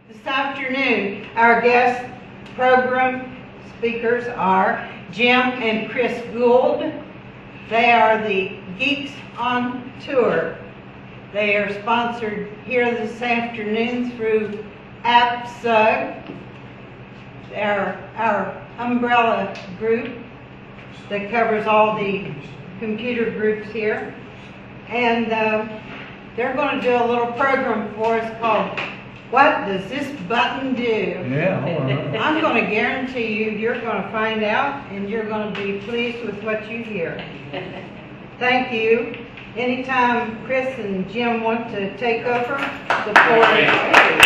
This afternoon, our guest program speakers are Jim and Chris Gould. They are the Geeks on Tour. They are sponsored here this afternoon through AppSug, our umbrella group that covers all the computer groups here. And they're going to do a little program for us called What Does This Button Do? Yeah. I'm going to guarantee you're going to find out and you're going to be pleased with what you hear. Thank you. Anytime Chris and Jim want to take over, the floor is yours.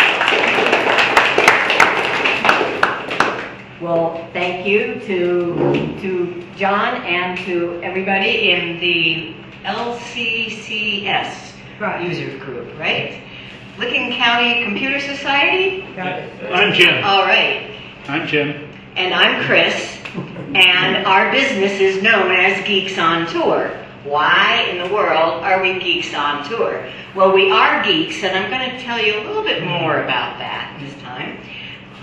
Well, thank you to John and to everybody in the LCCS Right. user group, right? Licking County Computer Society? Got it. I'm Jim. All right. I'm Jim. And I'm Chris, and our business is known as Geeks on Tour. Why in the world are we Geeks on Tour? Well, we are geeks, and I'm going to tell you a little bit more about that this time.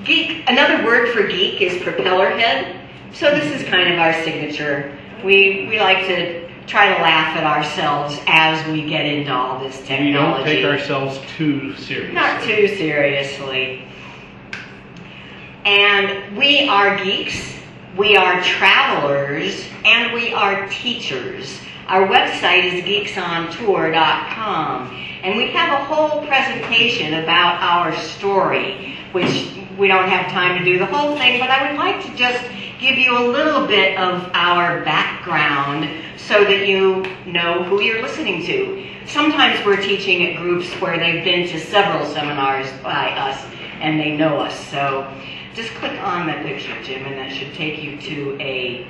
Geek, another word for geek is propeller head. So this is kind of our signature. We like to try to laugh at ourselves as we get into all this We technology. don't take ourselves too seriously. Not too seriously. And we are geeks, we are travelers, and we are teachers. Our website is geeksontour.com, and we have a whole presentation about our story, which we don't have time to do the whole thing, but I would like to just give you a little bit of our background so that you know who you're listening to. Sometimes we're teaching at groups where they've been to several seminars by us and they know us. So just click on that picture, Jim, and that should take you to a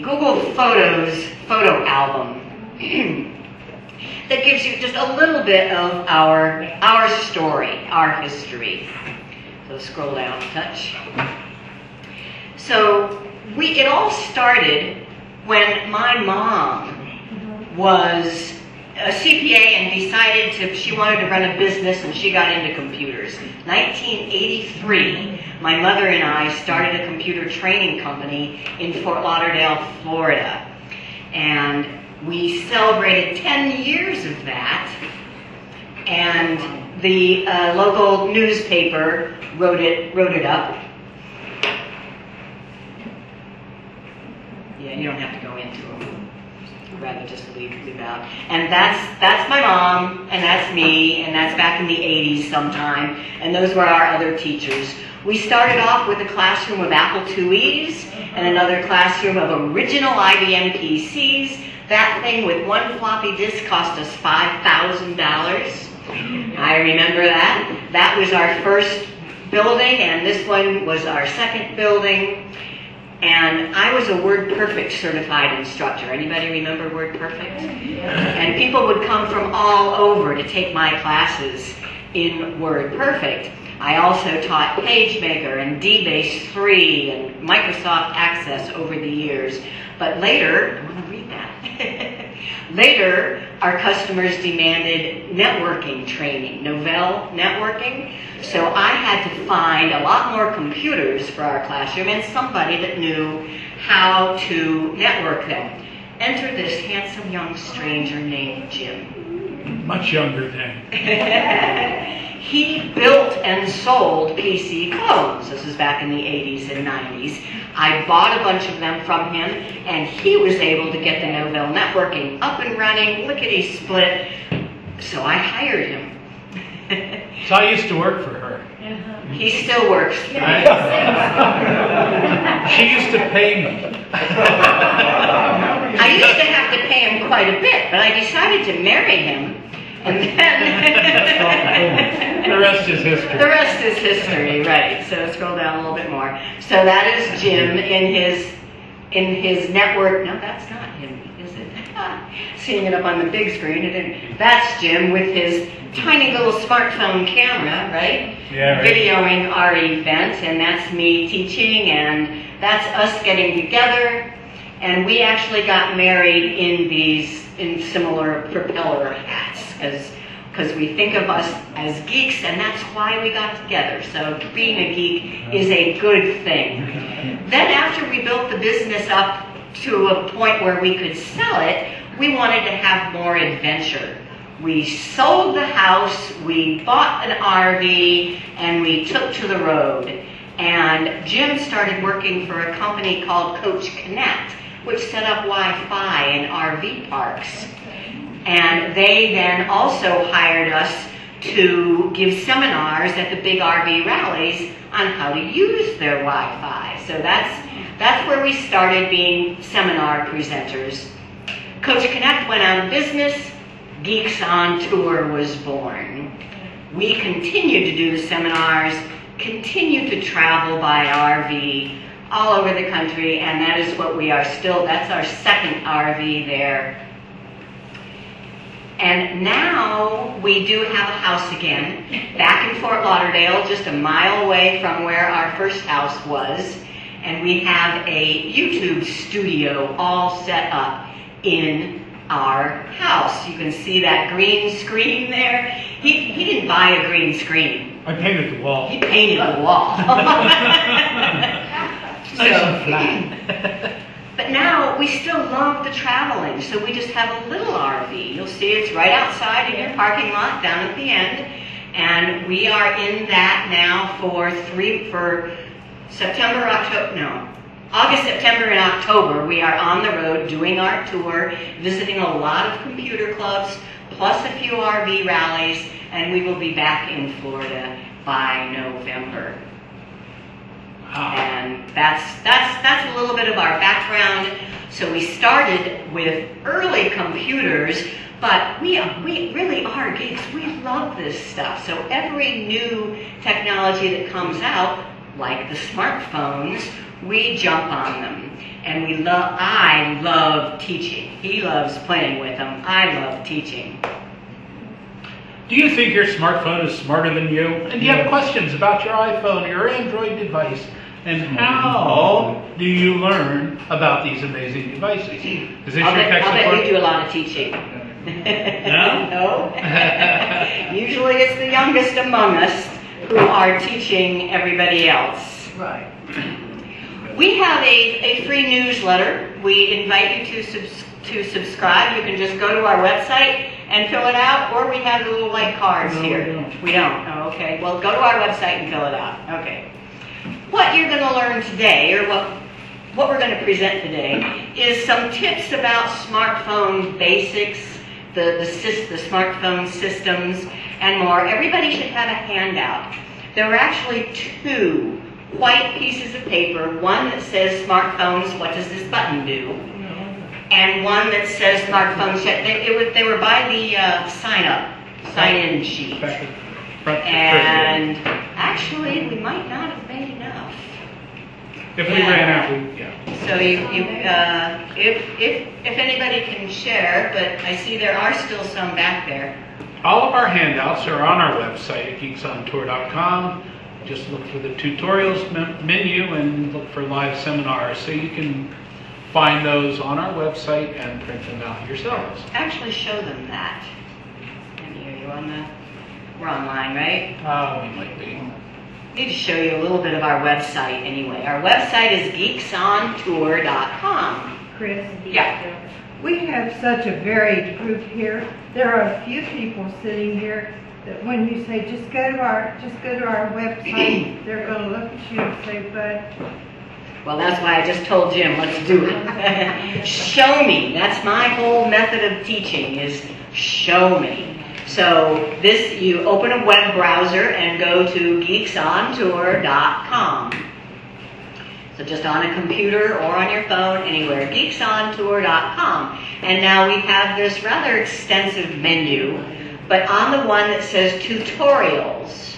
Google Photos photo album that gives you just a little bit of our story, our history. So scroll down a touch. So it all started when my mom was a CPA and decided she wanted to run a business, and she got into computers. 1983, my mother and I started a computer training company in Fort Lauderdale, Florida. And we celebrated 10 years of that. And the local newspaper wrote it up. Yeah, you don't have to go into them. I'd rather just leave out. And that's my mom, and that's me, and that's back in the 80s sometime. And those were our other teachers. We started off with a classroom of Apple IIe's and another classroom of original IBM PCs. That thing with one floppy disk cost us $5,000. I remember that. That was our first building, and this one was our second building. And I was a WordPerfect certified instructor. Anybody remember WordPerfect? And people would come from all over to take my classes in WordPerfect. I also taught PageMaker and DBase 3 and Microsoft Access over the years. But later, I want to read that. Later, our customers demanded networking training, Novell networking. So I had to find a lot more computers for our classroom and somebody that knew how to network them. Enter this handsome young stranger named Jim. Much younger then. He built and sold PC clones. This was back in the 80s and 90s. I bought a bunch of them from him, and he was able to get the Novell networking up and running, lickety-split. So I hired him. So I used to work for her. He still works. She used to pay me. I used to have to pay him quite a bit, but I decided to marry him. And then The rest is history. the rest is history, right? So scroll down a little bit more. So that is Jim in his network. No, that's not him, is it? Seeing it up on the big screen. That's Jim with his tiny little smartphone camera, right? Yeah, right. Videoing our event, and that's me teaching, and that's us getting together. And we actually got married in similar propeller hats, because we think of us as geeks, and that's why we got together. So being a geek is a good thing. Then after we built the business up to a point where we could sell it, we wanted to have more adventure. We sold the house, we bought an RV, and we took to the road. And Jim started working for a company called Coach Connect, which set up Wi-Fi in RV parks. And they then also hired us to give seminars at the big RV rallies on how to use their Wi-Fi. So that's where we started being seminar presenters. Coach Connect went out of business. Geeks on Tour was born. We continued to do the seminars, continued to travel by RV all over the country, and that is what we are still. That's our second RV there. And now we do have a house again, back in Fort Lauderdale, just a mile away from where our first house was. And we have a YouTube studio all set up in our house. You can see that green screen there. He didn't buy a green screen. I painted the wall. He painted the wall. Nice and flat. But now we still love the traveling, so we just have a little RV. You'll see it's right outside in your parking lot down at the end, and we are in that now for August, September, and October. We are on the road doing our tour, visiting a lot of computer clubs, plus a few RV rallies, and we will be back in Florida by November. And that's a little bit of our background. So we started with early computers, but we really are geeks. We love this stuff. So every new technology that comes out, like the smartphones, we jump on them. And I love teaching. He loves playing with them. I love teaching. Do you think your smartphone is smarter than you? And do you have questions about your iPhone or your Android device? And how do you learn about these amazing devices? Is this your tech I'll bet support? you do a lot of teaching. No? No? Usually it's the youngest among us who are teaching everybody else. Right. We have a free newsletter. We invite you to subscribe. You can just go to our website and fill it out, or we have the little white cards here. We don't. Oh, okay. Well, go to our website and fill it out. Okay. What you're going to learn today, or what we're going to present today, is some tips about smartphone basics, the smartphone systems, and more. Everybody should have a handout. There are actually two white pieces of paper, one that says smartphones, what does this button do? And one that says smartphones, they were by the sign-in sheet. And actually, we might not have made enough. If we ran out, yeah. So if anybody can share, but I see there are still some back there. All of our handouts are on our website at geeksontour.com. Just look for the tutorials menu and look for live seminars. So you can find those on our website and print them out yourselves. Actually show them that. And here we're online, right? We might be. I need to show you a little bit of our website anyway. Our website is geeksontour.com. Chris? Yeah. We have such a varied group here. There are a few people sitting here that when you say just go to our website, they're going to look at you and say, but Well, that's why I just told Jim, let's do it. Show me. That's my whole method of teaching, is show me. So you open a web browser and go to geeksontour.com. So just on a computer or on your phone, anywhere, geeksontour.com. And now we have this rather extensive menu, but on the one that says tutorials.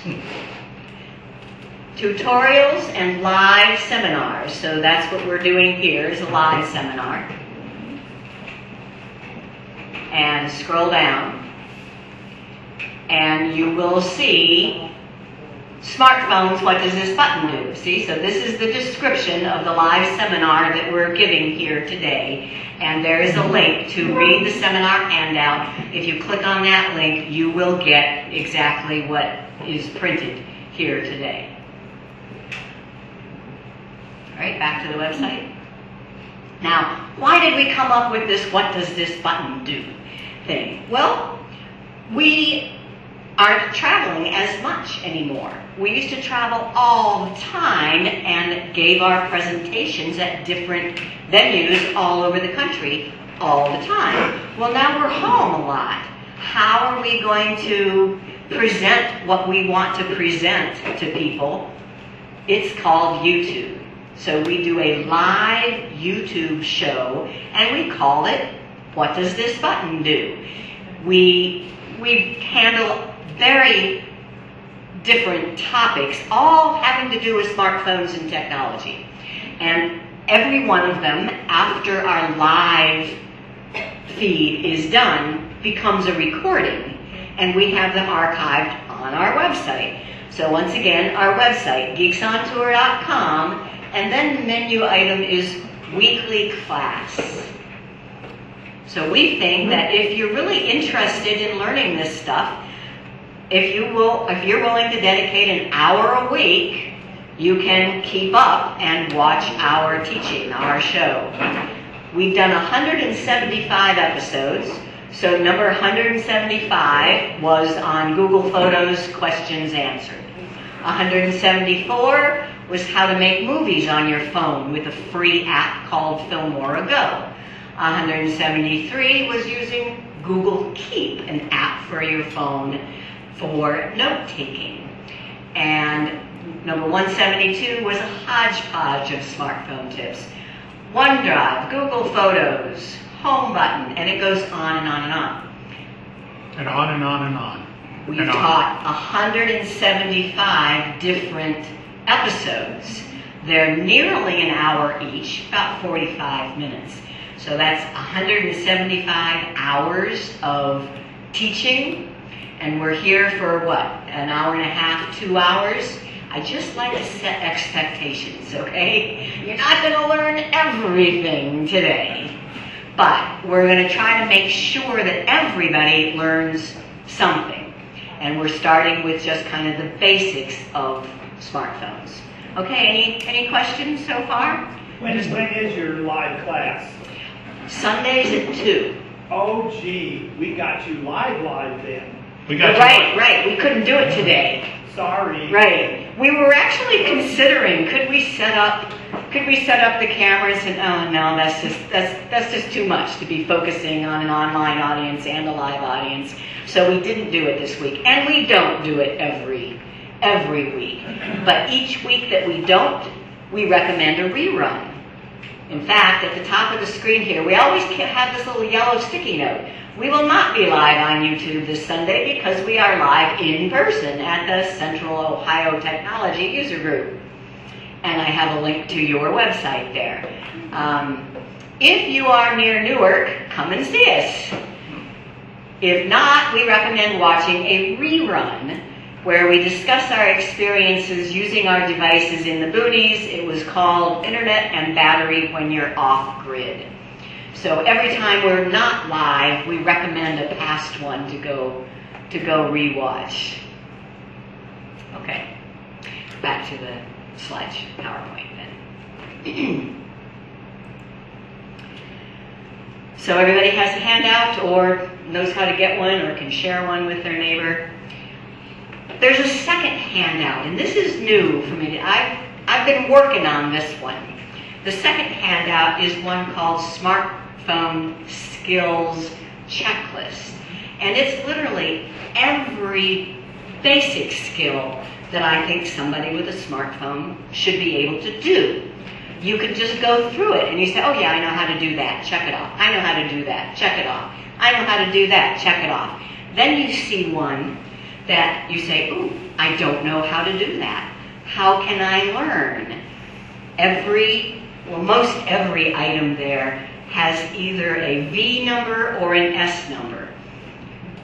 Tutorials and live seminars. So that's what we're doing here, is a live seminar. And scroll down. And you will see smartphones, what does this button do? See, so this is the description of the live seminar that we're giving here today. And there is a link to read the seminar handout. If you click on that link, you will get exactly what is printed here today. All right, back to the website. Now, why did we come up with this "what does this button do" thing? Well, we aren't traveling as much anymore. We used to travel all the time and gave our presentations at different venues all over the country all the time. Well, now we're home a lot. How are we going to present what we want to present to people? It's called YouTube. So we do a live YouTube show, and we call it "What Does This Button Do?" We handle very different topics, all having to do with smartphones and technology. And every one of them, after our live feed is done, becomes a recording, and we have them archived on our website. So once again, our website, geeksontour.com, and then the menu item is weekly class. So we think that if you're really interested in learning this stuff, if you're willing to dedicate an hour a week, you can keep up and watch our teaching, our show. We've done 175 episodes. So number 175 was on Google Photos questions answered. 174 was how to make movies on your phone with a free app called Filmora Go. 173 was using Google Keep, an app for your phone for note-taking. And number 172 was a hodgepodge of smartphone tips. OneDrive, Google Photos, Home button, and it goes on and on and on. And on and on and on. We've taught 175 different episodes. They're nearly an hour each, about 45 minutes. So that's 175 hours of teaching, and we're here for what, an hour and a half, 2 hours? I just like to set expectations, okay? You're not going to learn everything today, but we're going to try to make sure that everybody learns something. And we're starting with just kind of the basics of smartphones. Okay, any questions so far? When is your live class? Sundays at 2. Oh, gee, we got you live then. We got Right. We couldn't do it today. Sorry. Right. We were actually considering, could we set up the cameras, and oh no, that's just too much to be focusing on an online audience and a live audience. So we didn't do it this week, and we don't do it every week. But each week that we don't, we recommend a rerun. In fact, at the top of the screen here, we always have this little yellow sticky note. We will not be live on YouTube this Sunday because we are live in person at the Central Ohio Technology User Group. And I have a link to your website there. If you are near Newark, come and see us. If not, we recommend watching a rerun where we discuss our experiences using our devices in the boonies. It was called Internet and Battery When You're Off Grid. So every time we're not live, we recommend a past one to go rewatch. Okay, back to the slides, PowerPoint then. So everybody has a handout or knows how to get one or can share one with their neighbor. There's a second handout, and this is new for me. I've been working on this one. The second handout is one called Smartphone Skills Checklist. And it's literally every basic skill that I think somebody with a smartphone should be able to do. You can just go through it and you say, oh yeah, I know how to do that, check it off. I know how to do that, check it off. I know how to do that, check it off. Then you see one that you say, ooh, I don't know how to do that. How can I learn? Most every item there has either a V number or an S number.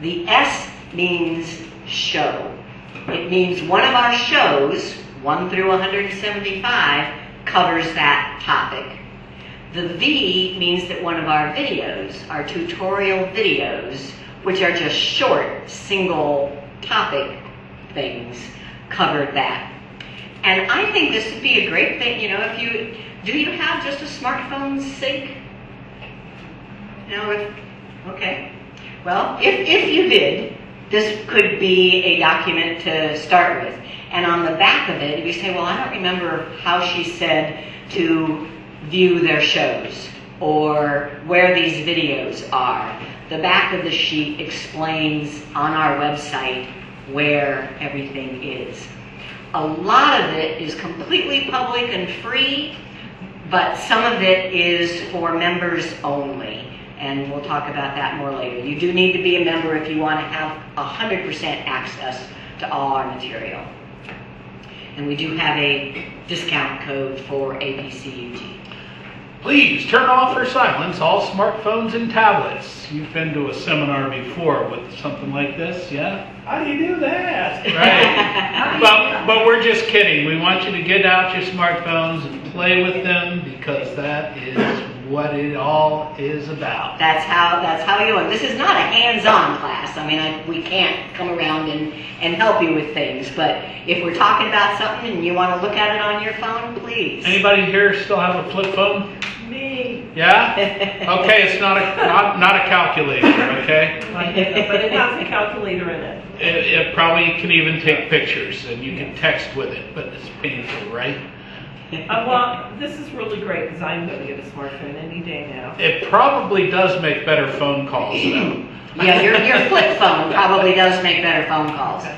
The S means show. It means one of our shows, 1 through 175, covers that topic. The V means that one of our videos, our tutorial videos, which are just short, single topic things, covered that. And I think this would be a great thing, you know, do you have just a smartphone sync? No, okay. Well, if you did, this could be a document to start with. And on the back of it, if you say, well, I don't remember how she said to view their shows or where these videos are, the back of the sheet explains on our website where everything is. A lot of it is completely public and free, but some of it is for members only. And we'll talk about that more later. You do need to be a member if you want to have 100% access to all our material. And we do have a discount code for APCUT. Please turn off or silence all smartphones and tablets. You've been to a seminar before with something like this, yeah? How do you do that? Right. But we're just kidding. We want you to get out your smartphones and play with them because that is what it all is about. That's how you learn. This is not a hands-on class. I mean, we can't come around and help you with things. But if we're talking about something and you want to look at it on your phone, please. Anybody here still have a flip phone? Me. Yeah? Okay, it's not a calculator, okay? But it has a calculator in it. It probably can even take pictures and you can text with it, but it's painful, right? Well, this is really great because I'm going to get a smartphone any day now. It probably does make better phone calls, though. Yeah, your flip phone probably does make better phone calls. Okay.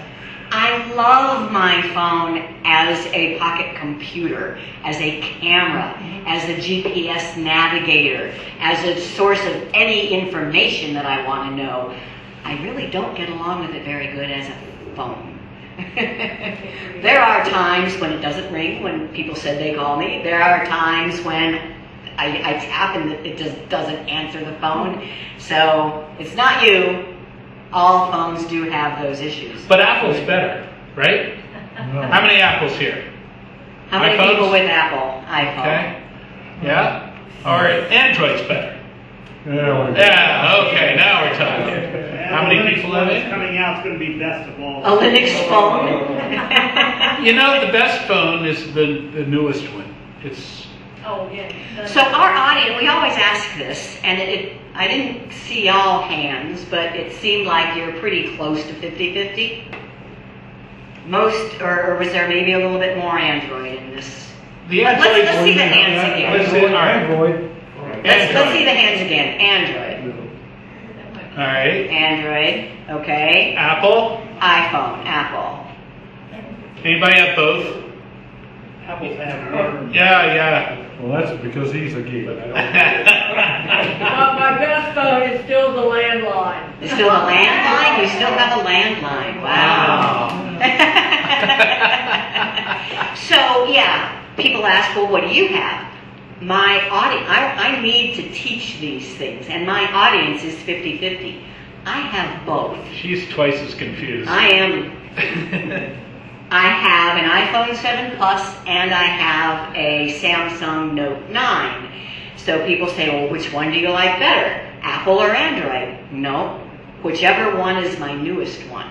I love my phone as a pocket computer, as a camera, as a GPS navigator, as a source of any information that I want to know. I really don't get along with it very good as a phone. There are times when it doesn't ring, when people said they call me. There are times when I tap and it just doesn't answer the phone. So it's not you. All phones do have those issues. But Apple's better, right? How many Apples here? How many iPhones? people with Apple iPhone? Okay. Yeah? All right. Android's better. Yeah, Yeah, okay, now we're talking. And How the many Linux people one have that's it? coming out is going to be best of all. A Linux phone? You know, the best phone is the newest one. It's So our audience, we always ask this, and I didn't see all hands, but it seemed like you're pretty close to 50-50. Most, or was there maybe a little bit more Android in this? the Let's Android. see the hands again. Let's see, all right. Android. Let's see the hands again. Android. All right. Android, okay. Apple. iPhone, Apple. Anybody have both? Apple's have Yeah. Well, that's because he's a geek. But my best phone is still the landline. It's still a landline? You still have a landline. Wow. So, yeah, people ask, well, what do you have? My audience, I need to teach these things, and my audience is 50-50. I have both. She's twice as confused. I am. I have an iPhone 7 Plus and I have a Samsung Note 9. So people say, well, which one do you like better, Apple or Android? No, whichever one is my newest one.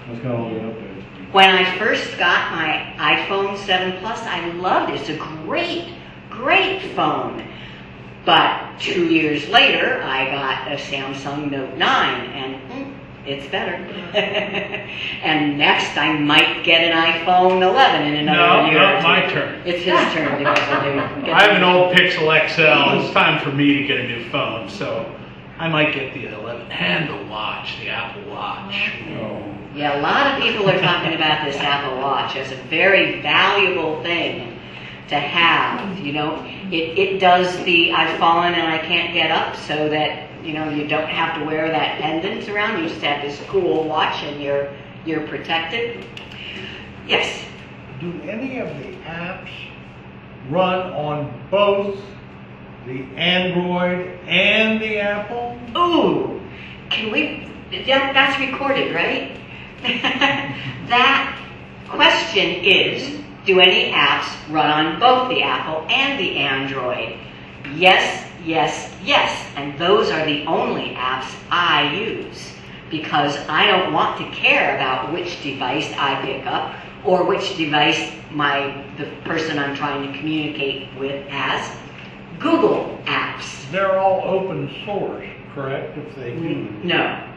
That's got all the updates. When I first got my iPhone 7 Plus, I loved it. It's a great phone. But 2 years later, I got a Samsung Note 9, and it's better. And next, I might get an iPhone 11 in another year. No, or two. my turn. It's his turn to get I have an old Pixel XL. It's time for me to get a new phone, so I might get the 11 and the watch, the Apple Watch. Oh. Yeah, a lot of people are talking about this Apple Watch as a very valuable thing to have. You know, it does the I've fallen and I can't get up, so that you know you don't have to wear that pendant around. You just have this cool watch and you're protected. Yes. Do any of the apps run on both the Android and the Apple? Ooh, can we? That's recorded, right? That question is, do any apps run on both the Apple and the Android? Yes, yes, yes. And those are the only apps I use because I don't want to care about which device I pick up or which device the person I'm trying to communicate with has. Google apps. They're all open source, correct, if they do? No,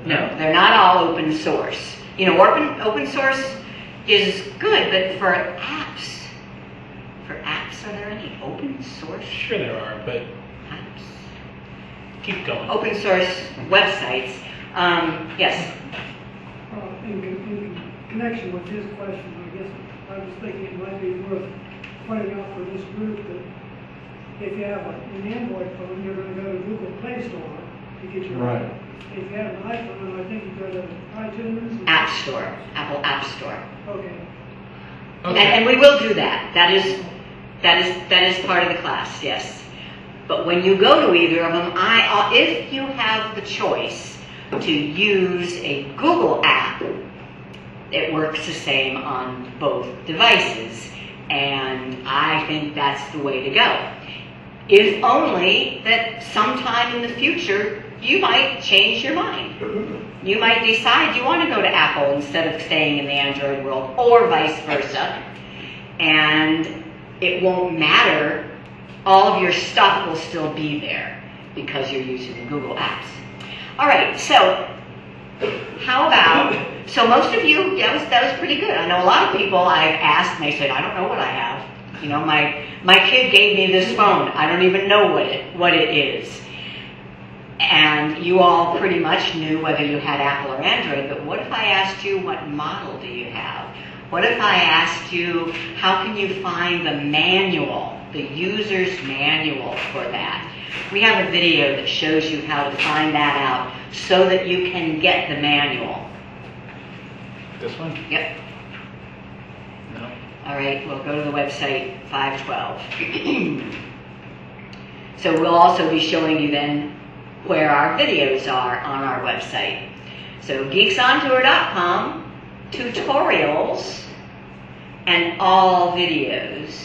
they're not all open source. You know, open source is good, but for apps, are there any open source Sure there are, but apps? keep going. Open source websites. Yes. In connection with his question, I guess I was thinking it might be worth pointing out for this group that if you have an Android phone, you're going to go to Google Play Store to get your Right. app. If you have an iPhone, I think you go to iTunes. App Store, Apple App Store. Okay. Okay. And we will do that. That is part of the class, yes. But when you go to either of them, if you have the choice to use a Google app, it works the same on both devices. And I think that's the way to go. If only that sometime in the future, you might change your mind. You might decide you want to go to Apple instead of staying in the Android world, or vice versa. And it won't matter. All of your stuff will still be there because you're using the Google apps. All right, so how about, so most of you, that was pretty good. I know a lot of people I've asked and they said, I don't know what I have. You know, my kid gave me this phone. I don't even know what it is. And you all pretty much knew whether you had Apple or Android, but what if I asked you what model do you have? What if I asked you how can you find the manual, the user's manual for that? We have a video that shows you how to find that out so that you can get the manual. This one? Yep. No. All right, we'll go to the website 512. So we'll also be showing you then where our videos are on our website. So geeksontour.com, tutorials, and all videos.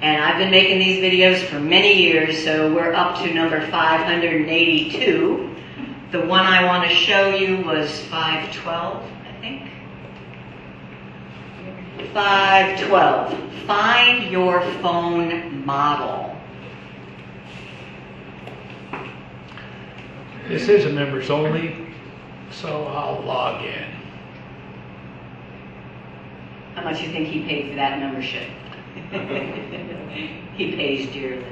And I've been making these videos for many years, so we're up to number 582. The one I want to show you was 512, I think. 512. Find your phone model. This is a members only, so I'll log in. How much do you think he paid for that membership? He pays dearly.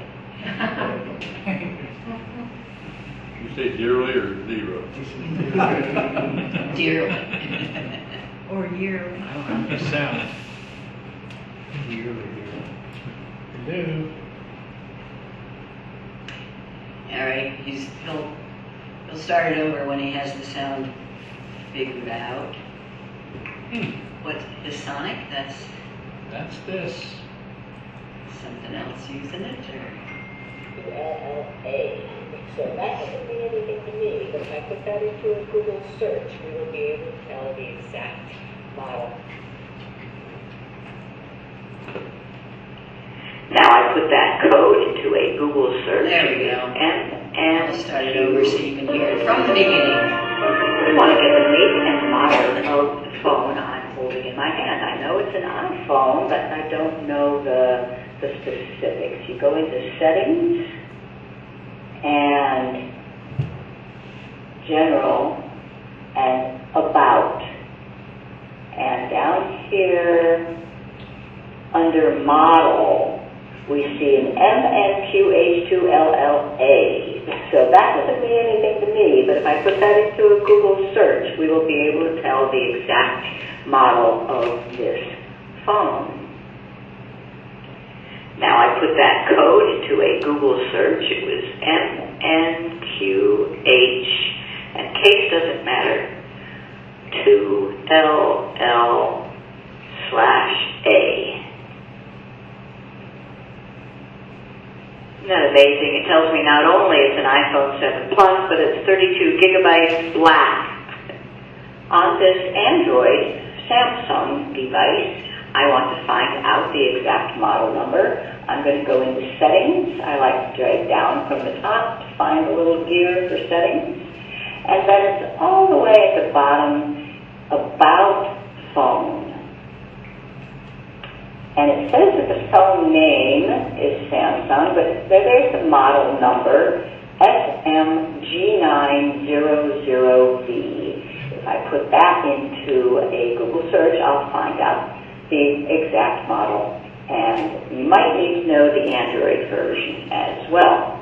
You say dearly or zero? Dearly. Or yearly. I don't have any sound. Hello. All right, he'll start it over when he has the sound figured out. What's Sonic? That's That's this. something else using it, or? LLA. So that doesn't mean anything to me, but if I put that into a Google search, we will be able to tell the exact model. Now I put that code into a Google search. There we go. And I'll start it over so you can hear it from the beginning. We want to get the make and model of the phone I'm holding in my hand. I know it's an iPhone, but I don't know the specifics. You go into settings and general and about. And down here under model, we see an MNQH2LLA. So that doesn't mean anything to me, but if I put that into a Google search, we will be able to tell the exact model of this phone. Now I put that code into a Google search. It was MNQH, and case doesn't matter, 2LL/A. Isn't that amazing? It tells me not only it's an iPhone 7 Plus, but it's 32 gigabytes black. On this Android Samsung device, I want to find out the exact model number. I'm going to go into settings. I like to drag down from the top to find a little gear for settings. And then it's all the way at the bottom, About Phone. And it says that the phone name is Samsung, but there's the model number, SMG900V. If I put that into a Google search, I'll find out the exact model. And you might need to know the Android version as well.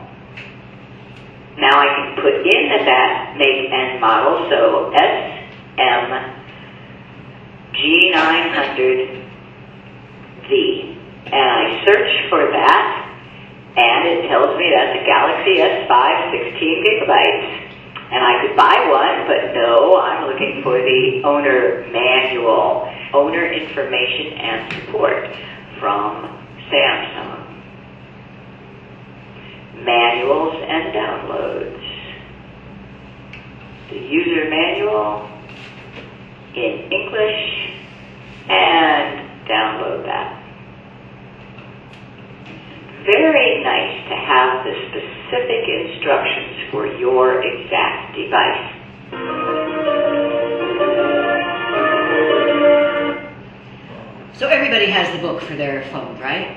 Now I can put in that make and model, so SMG900V. And I search for that, and it tells me that's a Galaxy S5 16 gigabytes. And I could buy one, but no, I'm looking for the owner manual, owner information and support from Samsung. Manuals and downloads. The user manual in English, and download that. Very nice to have the specific instructions for your exact device. So everybody has the book for their phone, right?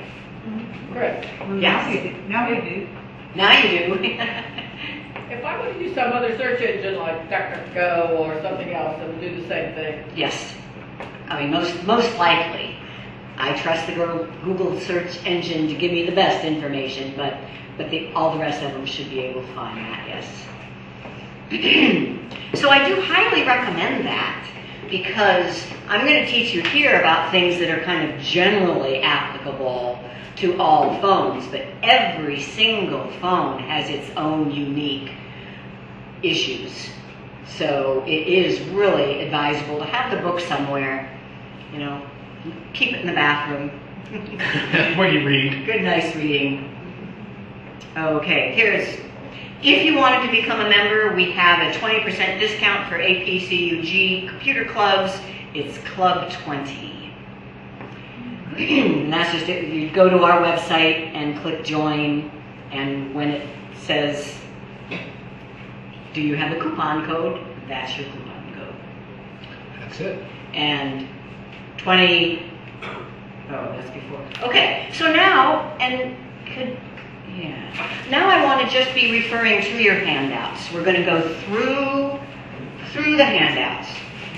Correct. Yes. Now we do. Now you do. If I were to use some other search engine like DuckDuckGo or something else, it would do the same thing. Yes. I mean, most likely. I trust the Google search engine to give me the best information, but all the rest of them should be able to find that, yes. So I do highly recommend that, because I'm going to teach you here about things that are kind of generally applicable to all phones, but every single phone has its own unique issues. So it is really advisable to have the book somewhere, you know. Keep it in the bathroom. Where you read. Good, nice reading. Okay, if you wanted to become a member, we have a 20% discount for APCUG computer clubs. It's Club 20. And that's just it. You go to our website and click join, and when it says, do you have a coupon code? That's your coupon code. That's it. And 20, that's before. Okay, so now, now I want to just be referring to your handouts. We're going to go through the handouts.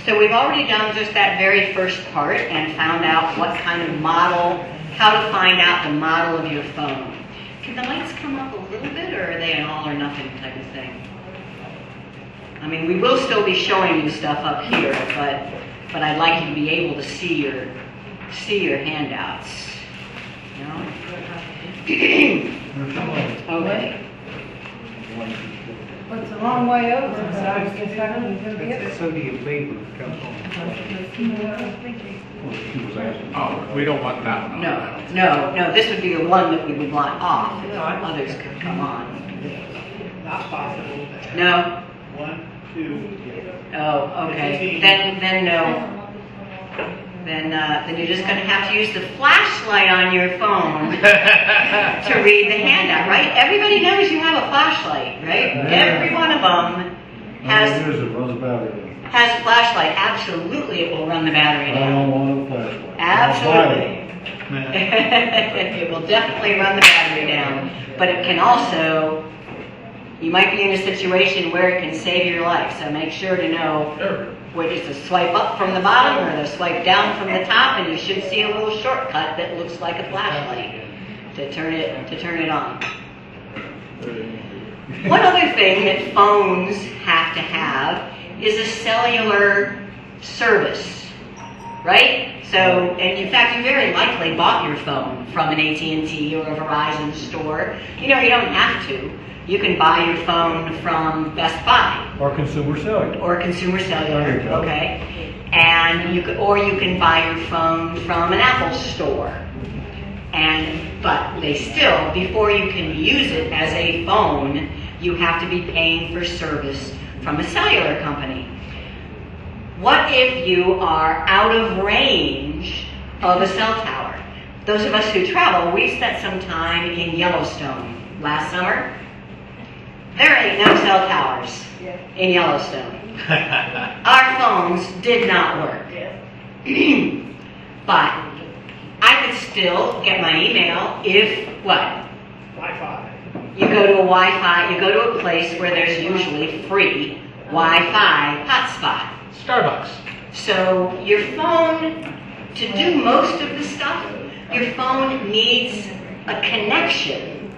So we've already done just that very first part and found out what kind of model, how to find out the model of your phone. Can the lights come up a little bit, or are they an all or nothing type of thing? I mean, we will still be showing you stuff up here, but I'd like you to be able to see your handouts. You know? Okay. Well, it's a long way over, so I guess I can go get it. Sodium vapor comes on. Oh, we don't want that one. No, this would be the one that we would want off. Others could come on. Not possible. No? 1, 2, Oh, okay. Then no. Then you're just going to have to use the flashlight on your phone to read the handout, right? Everybody knows you have a flashlight, right? Yeah. Every one of them has a flashlight. Absolutely, it will run the battery I down. don't want a flashlight. Absolutely. It will definitely run the battery down. But it can also, you might be in a situation where it can save your life. So make sure to know whether it's a swipe up from the bottom or the swipe down from the top, and you should see a little shortcut that looks like a flashlight to turn it on. One other thing that phones have to have is a cellular service, right? So, and in fact, you very likely bought your phone from an AT&T or a Verizon store. You know, you don't have to. You can buy your phone from Best Buy. Or Consumer Cellular. Or Consumer Cellular, There you go. okay. And you can buy your phone from an Apple store. But they still, before you can use it as a phone, you have to be paying for service from a cellular company. What if you are out of range of a cell tower? Those of us who travel, we spent some time in Yellowstone last summer. There ain't no cell towers in Yellowstone. Our phones did not work. But I could still get my email if, what? Wi-Fi. You go to a Wi-Fi, you go to a place where there's usually free Wi-Fi hotspot. Starbucks. So your phone, to do most of the stuff, your phone needs a connection.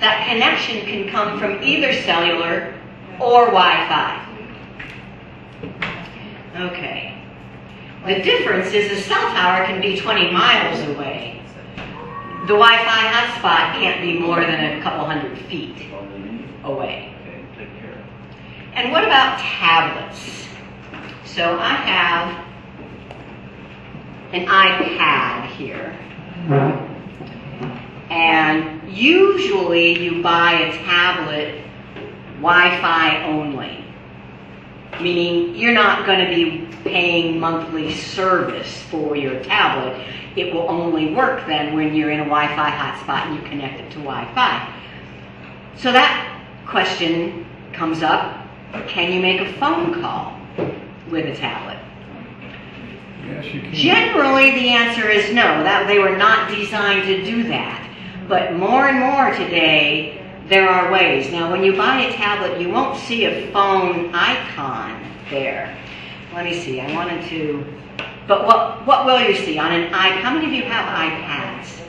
That connection can come from either cellular or Wi-Fi. Okay. The difference is a cell tower can be 20 miles away. The Wi-Fi hotspot can't be more than a couple hundred feet away. And what about tablets? So I have an iPad here. And usually you buy a tablet Wi-Fi only. Meaning you're not going to be paying monthly service for your tablet. It will only work then when you're in a Wi-Fi hotspot and you connect it to Wi-Fi. So that question comes up, can you make a phone call with a tablet? Yes, you can. Generally the answer is no, that they were not designed to do that. But more and more today, there are ways. Now, when you buy a tablet, you won't see a phone icon there. Let me see, I wanted to, but what will you see on an iPad? How many of you have iPads?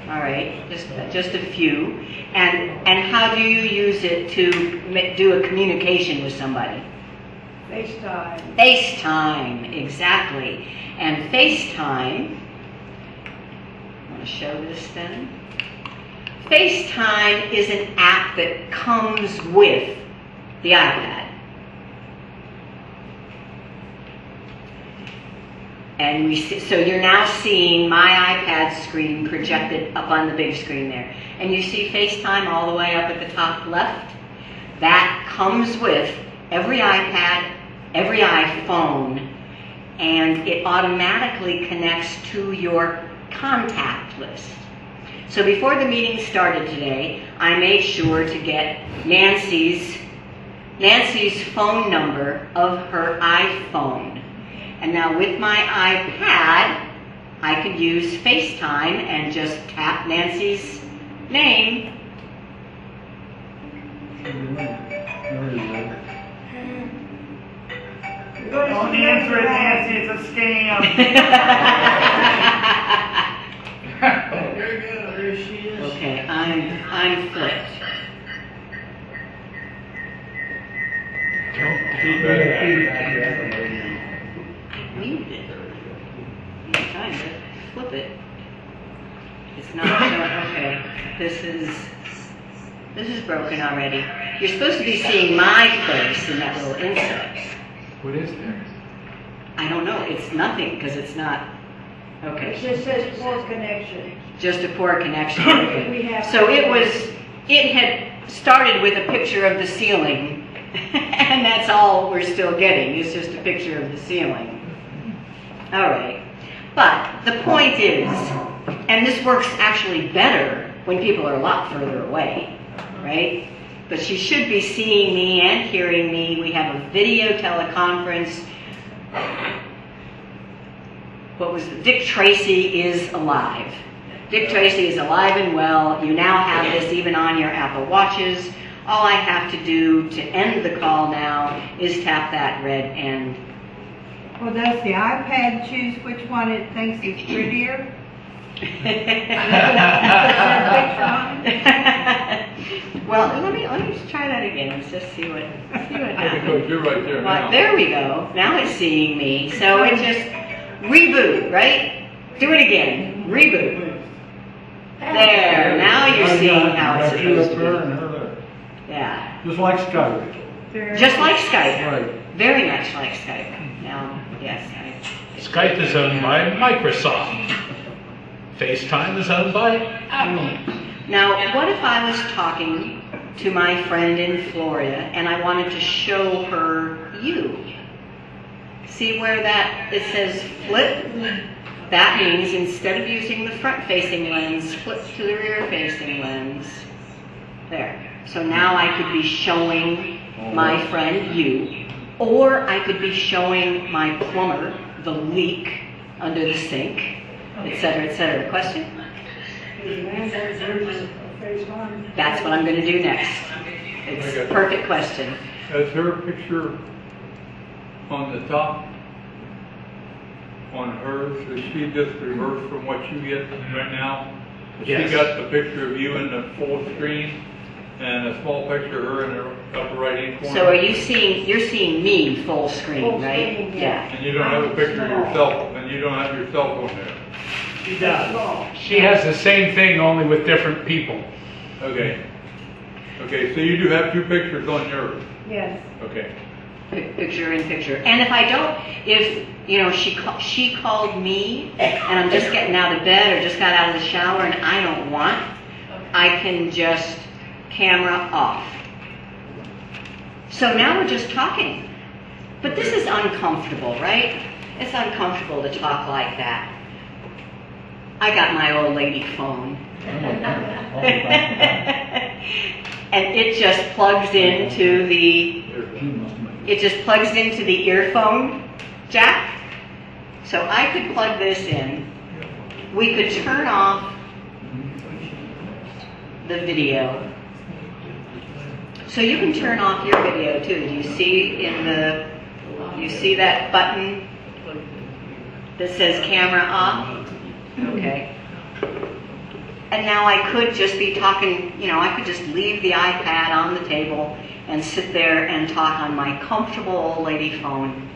All right, just a few. And how do you use it to do a communication with somebody? FaceTime. FaceTime, exactly. And FaceTime, I want to show this then. FaceTime is an app that comes with the iPad. And so you're now seeing my iPad screen projected up on the big screen there. And you see FaceTime all the way up at the top left? That comes with every iPad, every iPhone, and it automatically connects to your contact list. So before the meeting started today, I made sure to get Nancy's phone number of her iPhone. And now with my iPad, I could use FaceTime and just tap Nancy's name. Don't answer it, Nancy, it's a scam. There you go, there she is. Okay, I'm flipped. Leave it. I'm trying to flip it. It's not showing. Okay, this is broken already. You're supposed to be seeing my face in that little insert. What is there? I don't know. It's nothing because it's not. Okay. It just says poor connection. Just a poor connection. Okay. So it had started with a picture of the ceiling, and that's all we're still getting. It's just a picture of the ceiling. All right. But the point is, and this works actually better when people are a lot further away, right? But you should be seeing me and hearing me. We have a video teleconference. Dick Tracy is alive. Dick Tracy is alive and well. You now have this even on your Apple Watches. All I have to do to end the call now is tap that red end. Well, does the iPad choose which one it thinks is prettier? Well, let me just try that again. Let's just see what happens. Because you're right there now. There we go. Now it's seeing me. So it just reboot, right? Do it again. Reboot. There. Now you're seeing how it's supposed to be. Yeah. Just like Skype. Just like Skype. Right. Very much like Skype. Now, yes. Skype is owned by Microsoft. FaceTime is owned by Apple. Now, what if I was talking to my friend in Florida and I wanted to show her you? See where it says flip? That means instead of using the front-facing lens, flip to the rear-facing lens. There. So now I could be showing my friend you, or I could be showing my plumber the leak under the sink, etc., etc. Question? Is an Android version of FaceTime? That's what I'm going to do next. It's a perfect question. Is her picture on the top on hers? Is she just reversed from what you get right now? Yes. She got the picture of you in the full screen and a small picture of her in the upper right-hand corner? So you're seeing me full screen, Full right? screen, Yeah. And you don't have a picture of yourself, and you don't have your cell phone there? She does. She has the same thing, only with different people. Okay. Okay, so you do have two pictures on yours? Yes. Okay. Picture in picture. And if I don't, if, she called me and I'm just getting out of bed or just got out of the shower and I don't want, I can just camera off. So now we're just talking. But this is uncomfortable, right? It's uncomfortable to talk like that. I got my old lady phone. And it just plugs into the earphone jack. So I could plug this in. We could turn off the video. So you can turn off your video too. Do you see that button that says camera off? Okay. And now I could just be talking, I could just leave the iPad on the table and sit there and talk on my comfortable old lady phone.